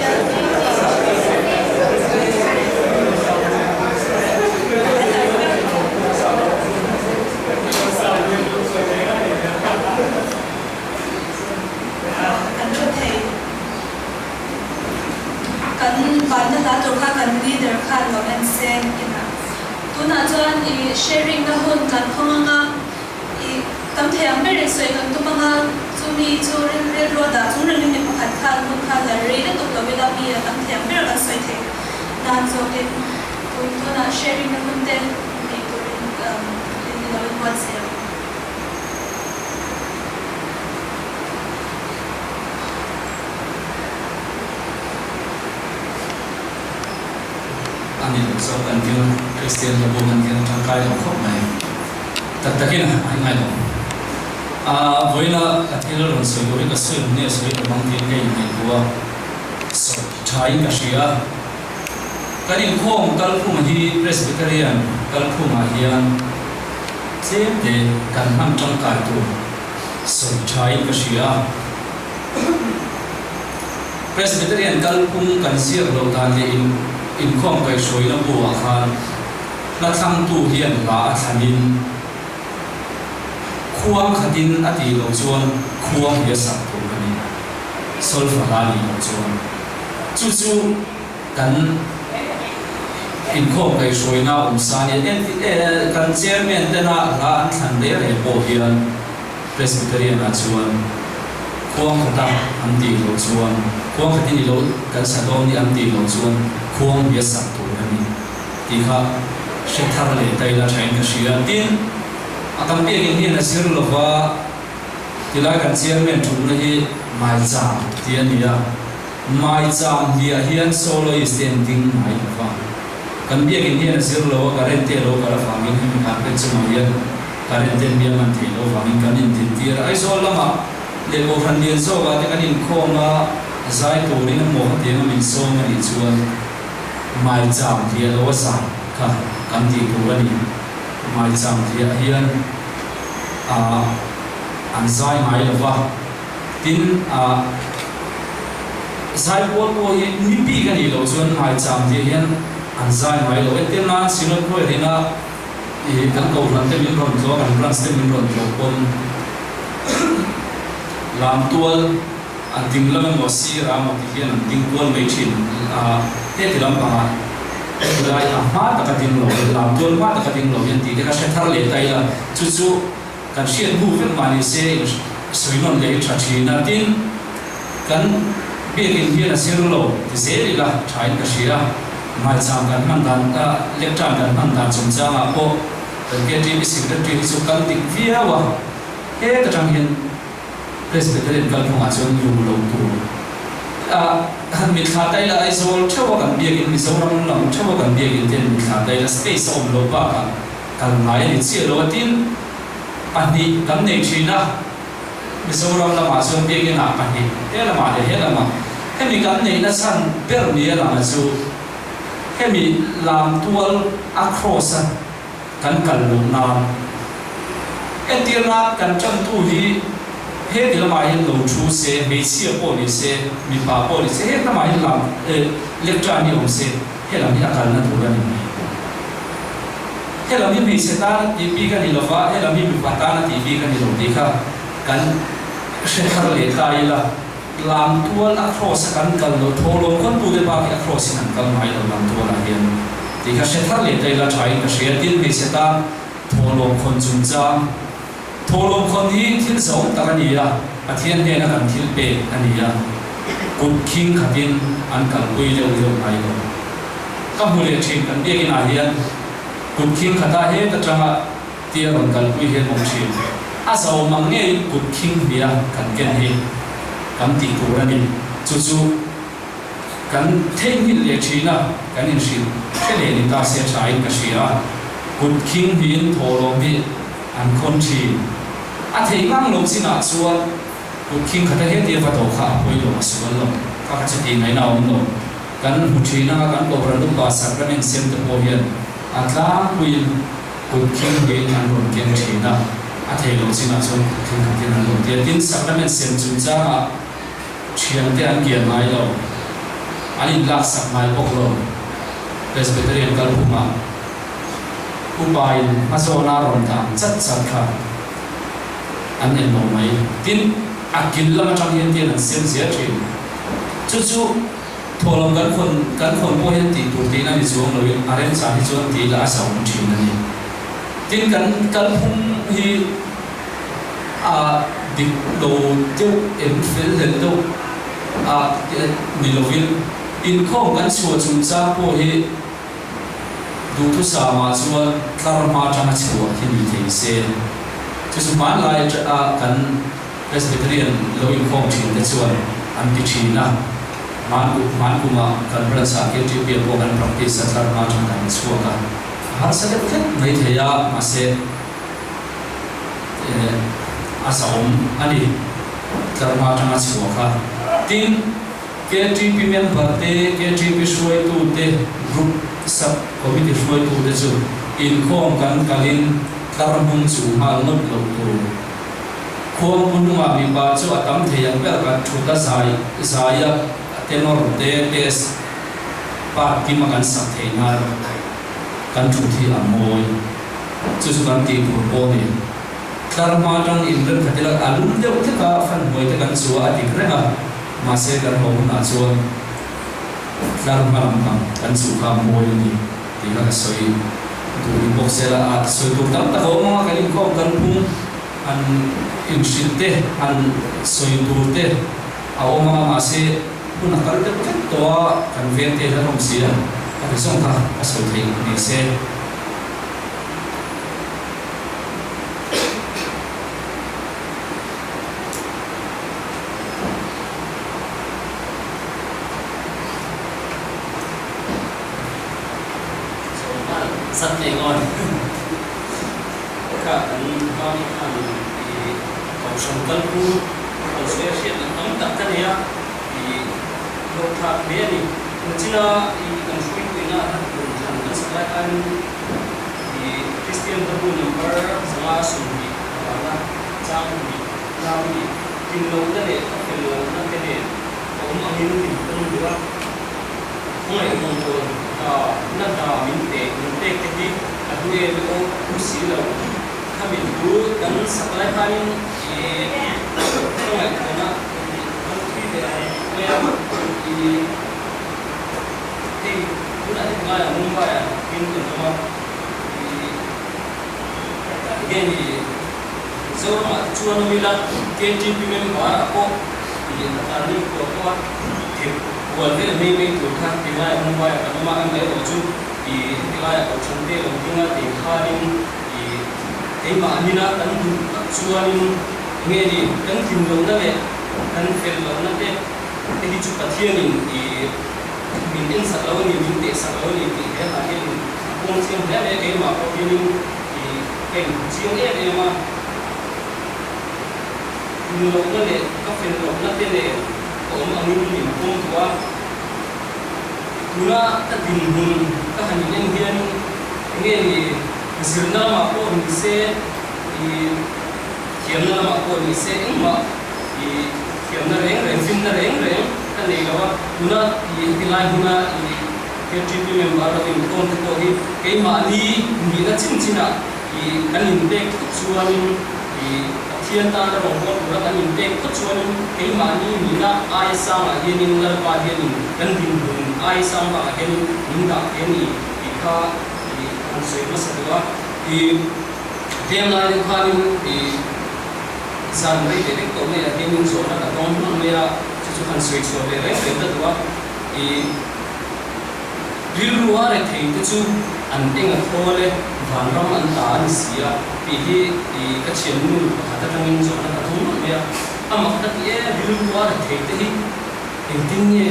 kan ban na to ka kan leader khan lo and sen ina tuna chuan I sharing na hun kan khonga I tam thang be re soi kan tu manga chumi chu re ro da chung ren ni pakhat khan mun khan la re na to lo be da mi tam thang be ra soi the dan zo ke tuna sharing na hun te ni to ni lo what say ani so kan dia Christian hubungan kita tangkai lo khop mai takin ai ngai lo voila athil ron so yo ka so ne so yo bang tin kai mai bua so thai ka sia kanin khom kal khu hi presbyterian kal khu ma hian chem de kan ham tangkai tu so thai ka sia presbyterian kal khu kan sir lo ta le in khom kai soi na bua khan na thang tu hian la thanin khuang khatin ati lo chuan khuang hi sak tu kani sol falani lo chuan chu kan in khom kai soi na sani kan chairman te na la an than de re bo hian presbyterian a chuan khuang khata an ti lo chuan khuang khatin lo kan sa dom ni an ti lo chuan khuang hi sak tu kani ti kha she thar le tai la thain ka sia tin atam pe in hian asir lova tila kan chairman thu na hi mai cham ti ania mai cham hi hian solo standing mai lova kan pe in hian asir lova karen te lo kala famin hi kan pe chu mai hian karen te mi man the lo famin kan in tin ti ai so lama le ko phan dien so ga te kan in khoma zai to rin mo te ma min so ma ni chuan mai cham hi lo sa kha kan ti tu ani mai cham hi hian an zai mai lova tin zai po po ni pi kan ni lo chuan mai cham hi hian an zai mai lo tin na sinot ko rina kan ko ran te min ron zo kan ran te min ron zo kon lam tual an ding lam mo si ra mo ti hian an ding tual mai thin te ti lam pa lai ma ta ka ding lo lam tual ma ta ka ding lo hian ti ka she thar le tai la chu kan sian hu vel mani se soinon le tha thina tin kan bekin hian a sir lo ti se ri la thain ka sia mai cham kan man dan ta lecture kan man dan chum cha ma po kan ke ti secretary chu kan tik via wa he ka tang hian presbyterian kal phunga chuan yu lo tu han mi kha tai la ai zol thawa kan bekin mi zoram lam thawa kan bekin ten mi kha tai la space om lo pa kan mai ni chi lo tin pani kan nei china mizoram la ma chuan be na pani te la ma de he la ma hemi kan nei na san ber ni la ma chu hemi lam tual across kan kal lu na etirna kan cham tu hi he de la ma hin lo chu se me sia po ni se mi pa po ni se he la ma hin lam lecture ni om se he la mi akal na tu la ni he la mi me se ta ti pi kan ni lo va he la mi pa ta na ti pi kan ni lo ti kha kan she thar le tai la lam tual across kan kal lo tholo kon tu de ba ki across nan kal mai lo lam tual a hian ti kha she thar le tai la thai ka she tin me se ta tholo kon chung cha tholo kon hi thil zo ta ni ya athian ne na kan thil pe ani ya kun king khatin an kal pui le mai lo các mùa lễ trình cần biết cái nào hiện cụt kinh khát hết tất cả tia bằng cần quy hiện mong trình sao mang nghe cụt kinh bia cần kiến hi cần tị tụ ra đi chú cần thấy như lễ trình na cần hình trình cái lễ này ta sẽ trái cái gì à cụt kinh hiến thổ lòng bị ăn con trình thấy ngang lòng xin à xuân cụt kinh khát hết tia vào đầu khá quay đầu xuân lòng các cái chuyện này nào không kan huthina kan bobranu ba sacrament sem te pohian atla kuil kutking ge an ron ken thina athei lo china chon kutking khatin an lo tia tin sacrament sem chu cha thiang te an kian mai lo ani lak sak mai bok lo presbyterian kal huma upai azona ron ta chat chat kha an en lo mai tin akil lama chang yen tin an sem zia thin chu thô lòng cán phần mua hiện tỷ tụ tỷ này xuống rồi arem sáng thì xuống tỷ là sáu chín này tin cán hung hi định đồ tiêu em phết lên đâu mình lo viên in không cán chùa chúng ta mua hi đủ thứ sao mà chùa karma trong chùa thì mình thấy xe chứ mà lại cán presbyterian lo in không chín để chùa anh bị chín na man kuma kan berasa ke tipe bukan praktis asal macam kan suaka har sakit kan mai thaya mase asaum ani karma tanga suaka tin KTP member te KTP suai tu te group sub committee suai tu te chu in khom kan kalin karmung chu hal not lo tu khom bununga mi ba chu atam thayang per ka thuta zaya tenor de tes pa ki makan sak theinar kan thu thi amoi chu kan ti tur bo ni karma tang in ren khatila alum de te ka fan moi te kan chu a ti krenga ma se kan ho na chu karma lam kan chu ka moi ni ti la soi tu ni bo se la a soi tu tam ta ho ma kan ko kan pum an in shinte an soi tu te a o ma se puna kal te to kan ven te la rom sia ka song ka asol thei ni se sắp này ngon cả anh con anh thì cầu sống cân cu cầu sẽ hiện ấm tập cái này thì lúc tháp bé đi mình chỉ là thì cần suy nghĩ là mình làm cái sự lại anh thì Christian tập bu number sama sumi là trang bị làm gì tin lâu cái này cái lâu cái này cũng anh nhìn thì cũng được không phải mong muốnนั่นมินเตกที่ดูเอโอผู้สีเราถ้ามินดูกันสักหลายพันต้องไหนคนนะมันที่เดียวเนี่ยที่คุณอาจจะมาจากมุมไบกินกันมาเกี่ยนี่โซ่มาชวนมิลาเกี่ยจีพีเมมว่าก็ยังอันนี้ก็ว่าวันนี้ไม่ถูกทางที่ว่ามุมไบกับมุมอันเดียวจุดที่ว่าเอาชนเดียวที่ว่าที่ข้านี่ที่มาอันนี้นะตั้งชวนเงี้ยดิตั้งถิ่นลงนั่นแหละตั้งเฟลลงนั่นแหละที่จุดปัจจัยนี่มินเอ็นสักแล้วนี่มินเตะสักแล้วนี่ที่เรื่องอะไรคงเสียงเรื่องอะไรที่มาพอที่นี่ที่เก่งเสียงอะไรมาถิ่นลงนั่นแหละก็เฟลลงนั่นแหละผมอันนี้มีผมตัวคุณน่ะถ้าดินบุญก็หันยังเฮียนเงี้ยสิ่งนั้นมาพอมีเสียเขียนนั้นมาพอมีเสียเองมาเขียนนั้นเองฟินนั้นเองก็เลยว่าคุณน่ะที่ไล่คุณน่ะเกี่ยวกับเรื่องบาร์เป็นคนที่ตัวที่เกี่ยมาลีมีนั่นจริงๆนะกันยินเด็กส่วนเทียนตาเราบอกว่ากันยินเด็กก็ชวนเกี่ยมาลีมีน่ะไอ้สร้างอะไรนี่นั่นว่าเรื่องกันดินบุญไอ้สร้างอะไรนี่นิ่งด่าเรื่องนี้ที่ข้าอันสวยมาสักว่าที่เทียนอะไรข้านี่สร้างอะไรเด็กตัวนี้เรื่องนี้ส่วนนั้นก็ต้องเนี่ยจะอันสวยเลยเรื่องนั้นตัวที่ rilua re thei te chu an enga thole van ram an ta an sia pi hi I ka chen nu khata tangin zo na thum me ama ta ti e rilua re thei te hi ting ye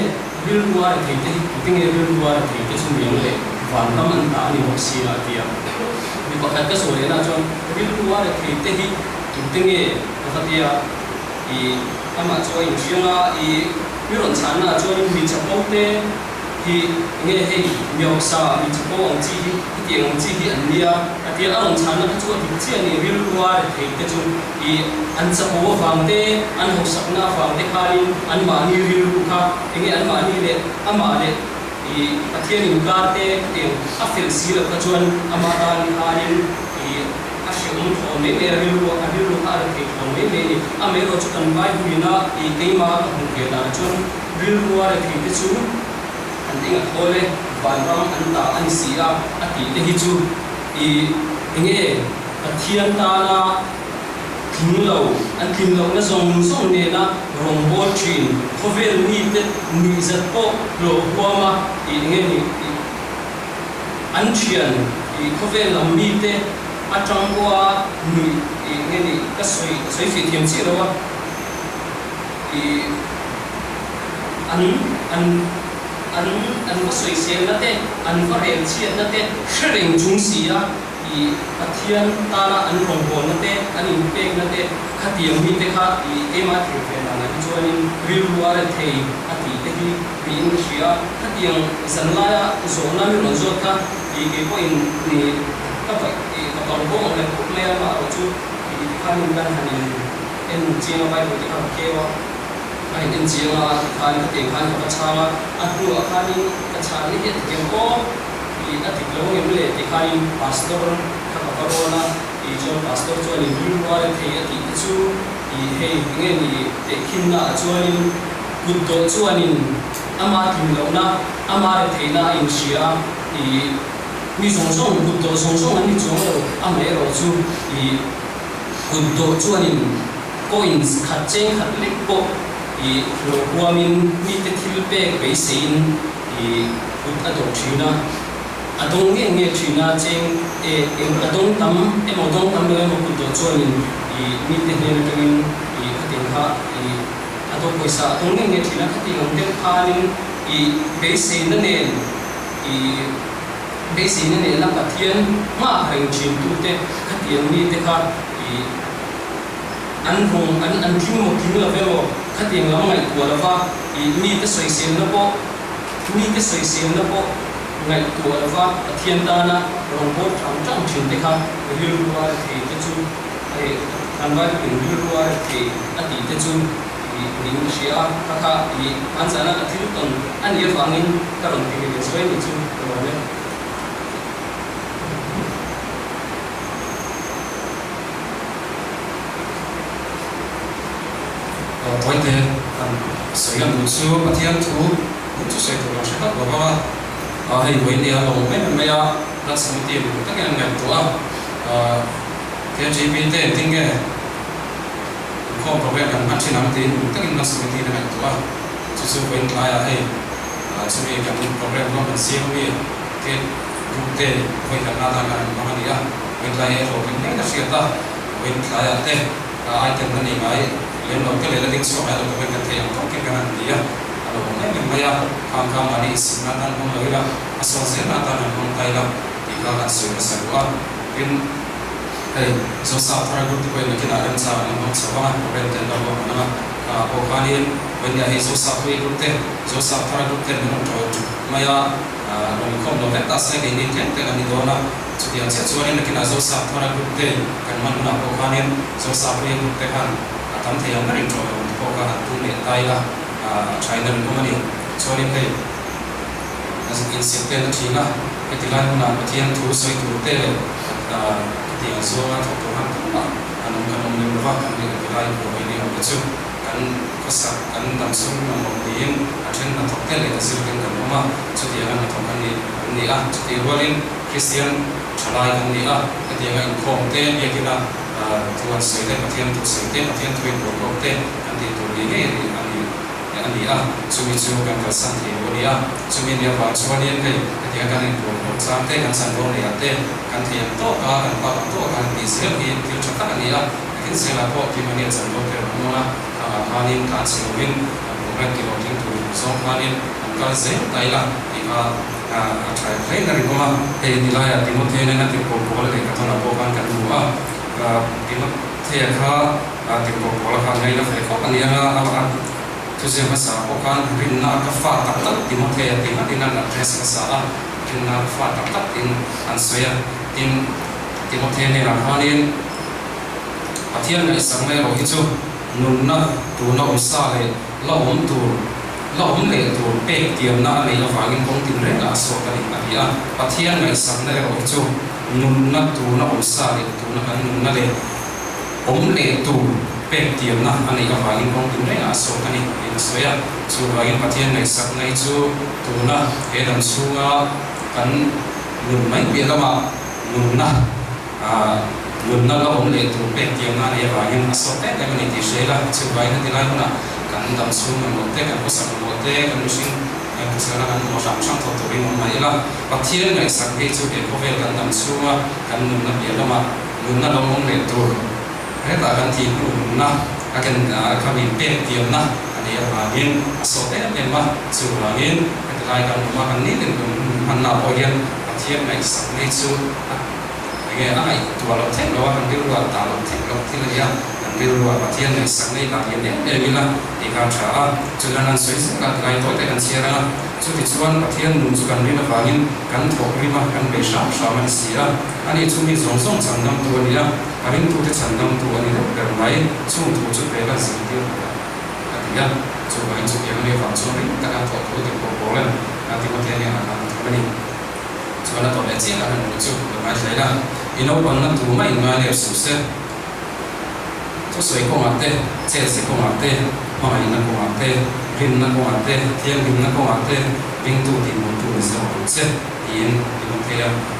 rilua re thei te hi ting ye rilua re thei te chu miang le van ram an ta ni ho sia tia mi pa khat ka so le na chon rilua re thei te hi ting ye ka tia I ama cho in chianga I mi ron chan na cho mi chapau te hi nge hei miao sa mi chapau ang chi hi ti ang chi hi an nia atia a ron chan na chu ti chi ani ril ruwa re thei te chu I an chapau wang te an ho sak na wang te khalin an ma ni ril ru kha nge an ma ni le ama le I atia ni ka te te a fel si la ka chuan ama ta ni khalin I ashium tho me me ril ru ha re thei tho me me ni a me ro chu kan vai huina I keima ka hu ke na chun ril ruwa re thei te chu an ding a thole van ram an ta an sia ati te hi chu I nge pathian ta na thinglo an thinglo na zong ne na rong bo chin khovel ni te ni zat po lo huama I nge ni an chian I khovel lam mi te atang kwa ni nge ni ka soi fi thiam chi ro I an ko soi sian na te an ko rel chian na te shreng chung sia I pathian ta na an rong bo na te an in pek na te khatiam mi te kha I ema thil fe na na chuanin ril ruwa re thei ati te hi ri in sia khatiang san la ya zo na mi ron zo kha I ke po in ni ka pa I ka ton bo le ko me ma ro chu I khan kan hanin en chiang bai ko te ka ke wa ai in chiang a khan ka te khan ka cha atu a khan ka cha ni he te ko I atik lo ngem le te khan pastor ka ka corona I jo pastor chu ni ru wa le the ati chu I he nge ni te khin na chu ni good do chu anin ama tin lo na ama re the na in sia I mi song song good do song song ani chu lo ama ro chu I good do chu anin coins khat cheng khat lek po I lo huamin mi te thil pe be sein I good adok thina adong nge thina cheng adong tam emodong tam lo mo good do chu anin I mi te ne tengin I khatin kha I adong poisa adong nge thina khatin ang te khanin I be sein na ne I be sein na ne la pathian ma reng chin tu te khatin mi te kha I an hong an thing mo thing la velo khating lam ngai ko la wa I mi te soi sen na po ngai ko la wa pathian ta na rong bo thang chang chin te kha ril ruwa the te chu ai kan ba kin ril ruwa the ati te chu I ning sia kha I an sana athil ton an ye wangin ka rong te ke soi ni chu ro le point te soi am chu pathian thu chu sai to sha ka ba hei voi ni a lo me ya la sam ti lu ta ngan ngai to ke gp te tinge ko problem kan man chinam tin ta in na sam ti na ngai to chu point la ya hei chu me kan problem lo man sia mi ke group te voi kan na ta kan ma ni ya point la ye ro kin na sia ta point la ya te ai ten na ni mai len lo ke le la ding so ha lo ko kan te ang ko ke kan dia alo ne me maya khang khang ani sin na tan hong loira aso se na tan hong tai la ika kan su na sa wa in hey so sa thara group ko ne kina ran sa na hong sa wa ko ren ten lo na ka ko khanin when ya he so sa ko group te so sa thara group te no to maya no kom lo ta sa ge ni ten te ani do na chu dia che chu ani kina so sa thara group te kan man na ko khanin so sa ko group te kan tam the yang na rin to ko ka tu ne tai la China ko mani chori kai as in septe na thina etilan na pathian thu soi tu te le ti aso na to to han ma anong kanom ni ba kan ni lai ko ni ho chu kan kosa kan dam sum na mo din athen na to te le sil kan kan ma chu ti an to kan ni a chu ti rolin Christian chalai kan ni a ti ga in khom te ye kina tuan soi te pathian tu soi te pathian tu ko te kan ti tu ni he ani a sumi chu kan ka san the nia chumi nia wa chuanin hei atia kan in pur cham te kan san ro nia te kan thiam to ka kan pa to kan ti sel hi til chata ania kin sela po ti mania chan ro te mona hanin ka chewin program ki loting tu so hanin ka zen taila ika try play na rin mama hei nilaya Timothy na ti ko ko le ka thona po kan kan ruwa Timothy kha ti ko ko la ngai na fe ko ania na tu se masa okan rinna ka fa tak Timothy ti na dinan na dress ka sa rinna fa tak in an soya in Timothy ne ra hanin pathian ngai sang mai ro hi chu nun na tu na usa le la le tu pe tiam na le la wangin kong tin re na so ka ni adia pathian ngai sang ne ro chu nun na tu na usa le tu na kan nun na le le tu pe tiam na ani ka wangin kong tin re na so ka ni in soya chu wangin pathian ngai sang ngai chu tu na he dan sunga kan nun mai be lama nun na nun na la le tu pe tiam na le wangin so te le mani ti shela chu wangin ti lai na kan dam sum mo te kan posam mo te kan sing kan sala kan mo sam sam to ri mo mai la pathian ngai sang ge chu ke ko vel kan dam suma kan nun na be lama nun na lo le tu he ta kan ti nun na akan ka mi pe tiam na ani ya wangin so te le ma chu wangin kan lai kan ma kan ni tin an na po yan pathian ngai sang ge chu ge ai tu lo te lo kan bi lo ta lo te lo ti le ya biru wa pathian ngai sang nei la yen ne emila ti ka tha chulan an soi ka kai to te kan siara chu ti chuan pathian nun chu kan ri na wangin kan thok ri ma kan be sha man sia ani chu mi zong zong chang nam tu ania arin tu te chan nam tu ani ber mai chu tu chu pe la sim ti atia chu ba chu yang ne fa chu ri ta ka thok tu te ko ko len ati ko te ne na ka ni chu na to le chi ka nu chu ma sai la ino ban na tu mai ma ne su se tu soi ko ate che se ko ate mai na ko ate rin na ko ate thiam rin na ko ate ping tu ti mo tu se ko se in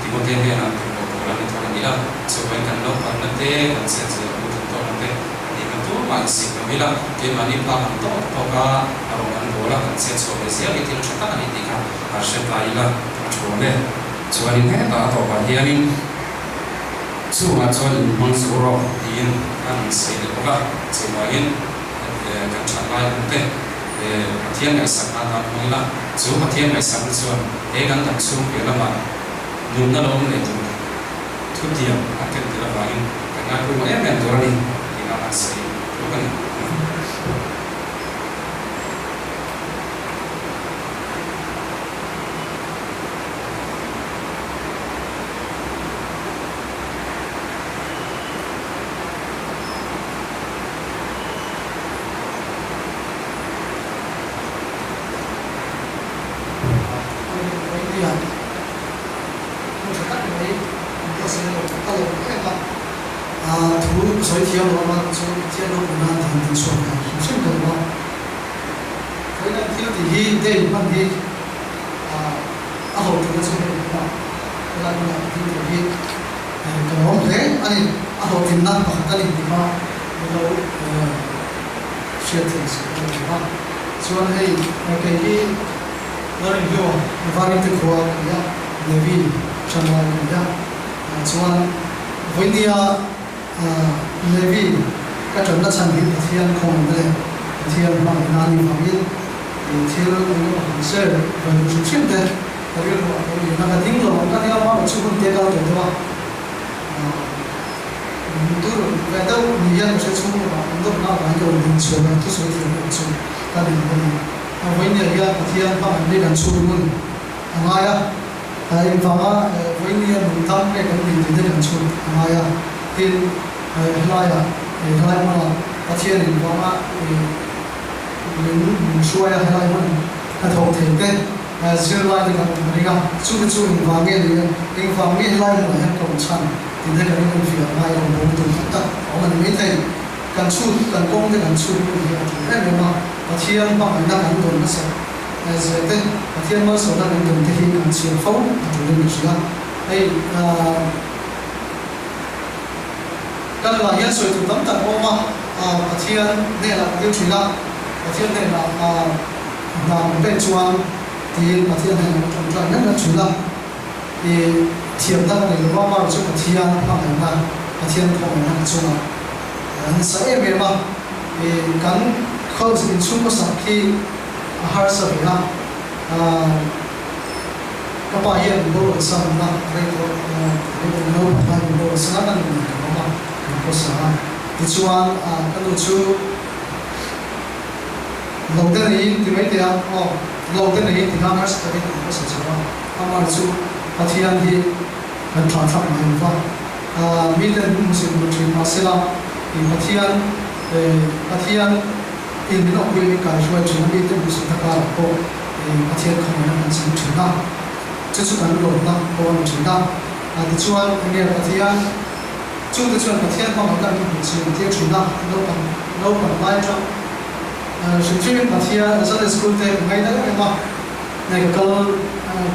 Timothy ne na ko ko la ni thona dia so ben kan no pa na te kan se se ko to na te ni kan tu ma si ka mila ke mani pa kan to ka aro kan bola kan se so be se ni ti chata ni ti ka a she pa ila cho ne so ani ne ta to pa hianin chu ma chuan mang su ro in an sei le ka chu ma in kan chan lai te pathian ngai sak na ta mai la chu pathian ngai sak chuan e kan tak chu pe la ma nun na lo le tu thu tiam a ke te la ba in kan na ku ma em to ni ina an sei lo kan所以提到我们说，接到我们谈说的，是的嘛。所以呢，提到第对问题好这个是什么？那个提到跟我们嘞，安尼好听那把它的地方，那个学的是对吧？所以那个那里头发展的快呀，那边什么呀？所以为了Levi các trường đã sang hiện thiên không để thiên bằng nani bằng yên thiên nó bằng sơ và một chút thế tại vì nó là tiếng rồi các theo mà chút không tiêu cao tuổi thôi tôi về đâu nhiều nhân sẽ chung mà tôi nó là nhiều nhân số là tôi số tiền nhân số ta định với nhiều nhân thiên bằng đi làm số luôn ngay á tại vì với nhiều mình tâm cái mình đi làm số ngay á thì lại mà phát triển đến quá mà mình xuôi lại mình là thầu thể cái giờ lại thì mình gặp chú mình vàng nghe thì mình vàng nghe lại mà hết cộng sản thì đây là những việc lại là một tuần tất cả mình mới thấy cần chú cần công cái cần chú thì cái này mà phát triển bằng cái năng tuần nó sẽ giờ cái phát triển mới số năng tuần thì cần chiều phóng chủ đề mình sẽ đây kan la yan soi tu tam tak oma pathian ne la tiêu chỉ la pathian ne la na be chuan thì mà thiên này trong trại nhất là chủ là thì thiểm ta này là bao nhiêu cái thiên mà ngày mà thiên không phải là chung là sẽ về mà thì cắn khâu sự chung có sẵn khi har sa về ha các bạn hiện bộ sản là đây có nấu và bộ sản là mình có mà có sản thì chuan cái đồ chú lâu tên này thì mấy tiền lâu tên này thì ngang hết cái có sản xuất mà chú phát hiện thì mình thỏa thuận mình vào mình lên một sự một chuyện mà sẽ làm thì phát hiện in nó quy định cái số chuyện mình lên một sự thật là có phát hiện không phải là sự chuyện nào chứ sự cần đổi nào có một chuyện nào thì chuan anh em phát hiện chúng tôi chọn phát hiện bằng cái mình sự thiết chuyện nào đâu bằng mai trong sự chuyên phát hiện ở trong school thì ngay đấy mà này cái câu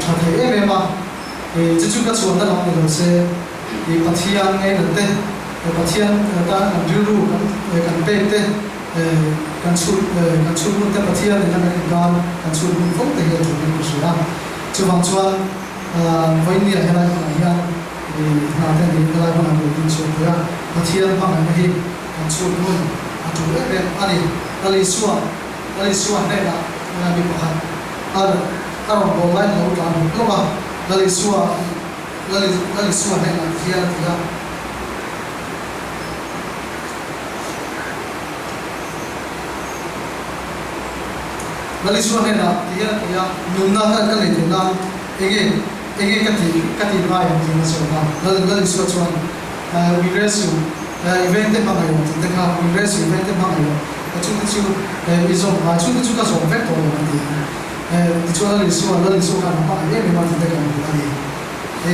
trả thấy em mà thì chúng ta chọn là làm được sẽ thì phát hiện ngay lần tên phát hiện ta làm dulu kan pete kan sur mun ta phát hiện là kan sur mun phong thì là chúng mình sẽ làm chứ bằng chuan với nhiều cái này là thì nào thế thì cái này là một tin số nữa phát hiện bằng cái gì kan sur mun chủ yếu là ali suan này là bị bắt orang boleh lalu lalu lupa dari suara này là dia dari suara này là dia nhung na cái này thì na cái cái mai thì nó sẽ là dari suara chuan we raise you event mà ngày thì ta we raise you event mà ngày chúng ta chịu ví dụ mà chúng ta có dùng vector thì thì chúng ta lấy số cả nó phải biết mình làm thế nào thì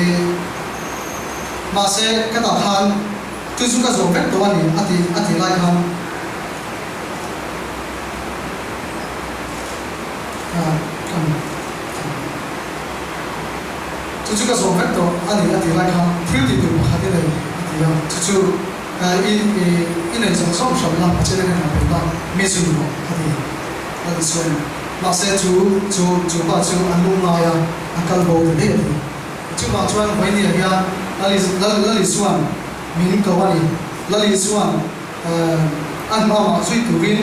mà sẽ cái tạo thành chúng ta dùng vector thì lại hàng chúng ta dùng vector thì lại hàng thiếu thì được một cái này thì chúng in này giống song song là trên này là phải làm mấy sự nữa thì là số mà sẽ chú bảo chú ăn uống nào ya akal bầu thì đấy chú bảo chú ăn vậy này ya lali suan mình câu anh lali suan ăn mà suy tu vin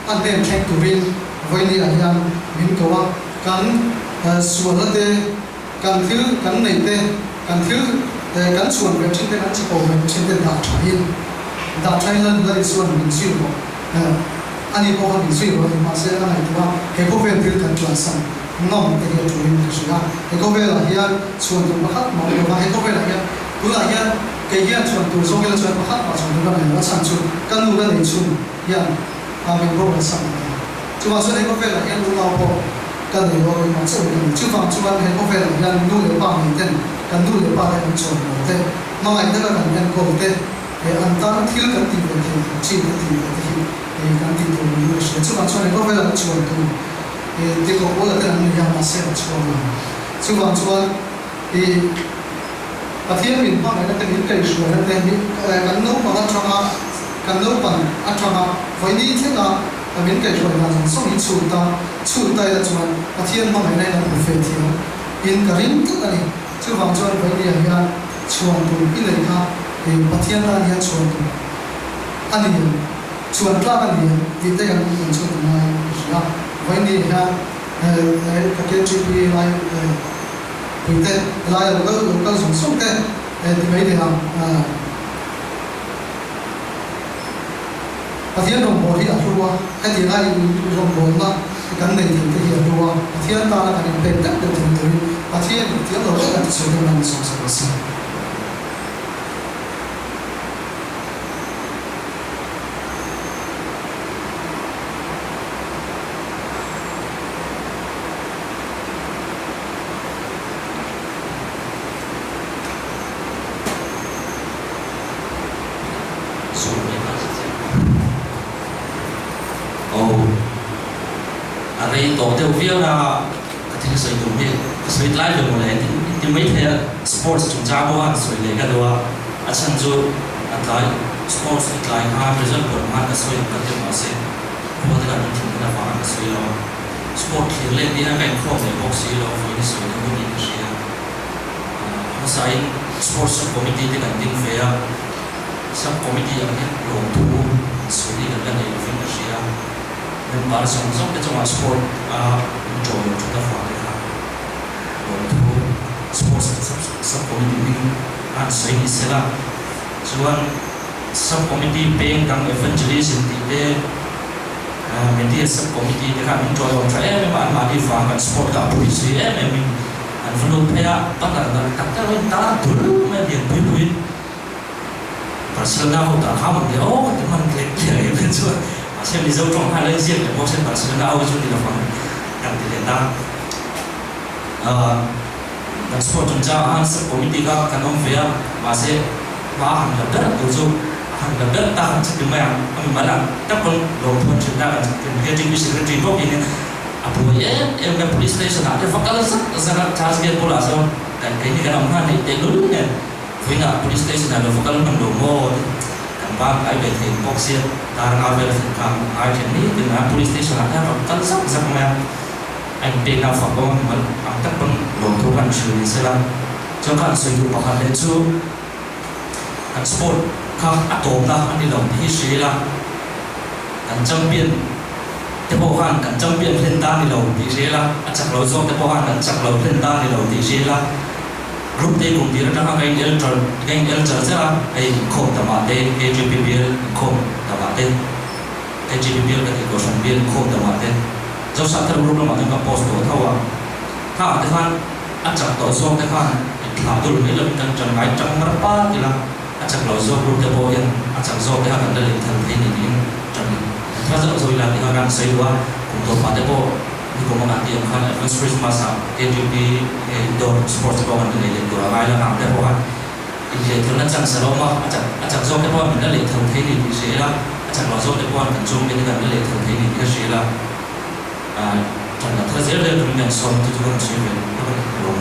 ăn đêm khen tu vin vậy này ya mình câu kan suan là thế kan thiếu kan này thế kan thiếu kan suan về trên thế kan chỉ cầu về trên thế đã thay lên lali suan mình suy rồi anh ấy có một suy rồi thì mà sẽ là này thì cái công việc thì cần chuẩn sang ngom thì cái chủ yếu là gì à cái công việc là hiện chuẩn từ bắt mà cái công việc là hiện cứ là hiện cái hiện chuẩn từ số cái là chuẩn bắt mà chuẩn từ cái này nó sản xuất căn nu cái này chuẩn hiện mình có một sản chứ mà số này công việc là hiện nu nào có cái này có mà sẽ chứ bằng chứ bằng cái công việc là hiện nu để bao mình tên căn nu để bao cái chuẩn một tên mà ngày đó là hiện có tên thì anh ta thiếu cái tiền về thì chỉ cái tiền về thì kan tin tu ni se chu ban chuan ko vela chuan tu te ko ola tan ni ya ma se chuan chu ban chuan pathian min pa na ta ni kai chuan na te ni kan no pa atrama voi ni thena min kai chuan na so ni chu ta la chuan pathian ma mai na na fe thi in ka ring tu ani chu ban chuan voi ni ya chuan tu in le kha pathian na ya chuan tu ani chuan tla kan ni ti te kan ni chu na ya vai ni ha ka ke chi pi lai pi te lai lo sum sum te ti mai de ha pathian rong bo hi a ruwa ka ti lai rong bo na kan nei ti hi a ruwa pathian ta na kan pe tak de ti pathian ti lo ka ti chu na ni so sa đây tổ tiêu viết là cái sự dùng việc sự lái được một này thì mấy thế sports chúng ta có ăn sự lấy cái đó à chân dù anh thấy sports lại hai result của hai cái sự cái mà sẽ có thể là những thứ là phá cái sự đó sport khi lên đi hai cái không để box gì đó với cái sự nó cũng như thế nào nó sai sport subcommittee thì cần tính về subcommittee yang cái lòng thu xử lý cái này là phải cái gì nên bà sống trong cái trong sport rồi chúng ta phải cái lòng thu sport subcommittee mình ăn xử lý sẽ là chuan subcommittee paying kang evangelism ti te media subcommittee te kan enjoy on try mà đi vào kan sport ka policy mình an vun phaya ta la tak ta rin ta dur me dia pui Barcelona ho ta kham de o ti man klek le ben chu xem đi dấu trong hai lần riêng để bóc xem Barcelona ho chu đi là phong kan ti ta kan sport trong cha an subcommittee ka kan om ve ma se ba hàng lập đất tổ chức hàng lập đất ta hàng chức mày anh mà làm các con đầu tuần chúng ta là cái trình bị sự trình bốc ini apa ya em cái police station ada fakal sangat charge dia pula so dan kayaknya kan orang ni dulu ni punya police station ada fakal mendomo kan bang ai về thì bốc xe ta ngao về thì kam ai thì ni dengan police station ada fakal sangat mày anh bên nào fakal mình anh các con đầu tuần xử lý làm cho các sử dụng bảo hành lên chú kan sport kan atom la ani lo hi shi la kan champion te bo han kan champion len ta ni lo ti shi la achak lo zo te bo han kan chak lo len ta ni lo ti shi la group te kum dir ta ha kai el char za ai khom ta ma te KGPBL khom ta ma te KGPBL ka ti ko san biel khom ta ma te zo sa tar group la ma ka post to thawa ha te han achak to zo te han thla dul me lo kan chan ngai chang mar pa ti la achak lo zo group te bo yan achak zo te ha kan le thal the ni din chan tha zo zo ila ti ha ran sai wa kum to pa te bo ni ko ma ti am khan advance Christmas a KGP indoor sports ko kan le do ra lai la na te bo ha in le thal na chan sa lo ma achak zo te bo min le thal the ni ti se la achak lo zo te bo kan chung me kan le thal the ni ti se la chan na tha zer le dum men som tu kan se ve lo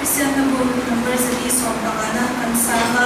Christian number 3 so pagana kan sama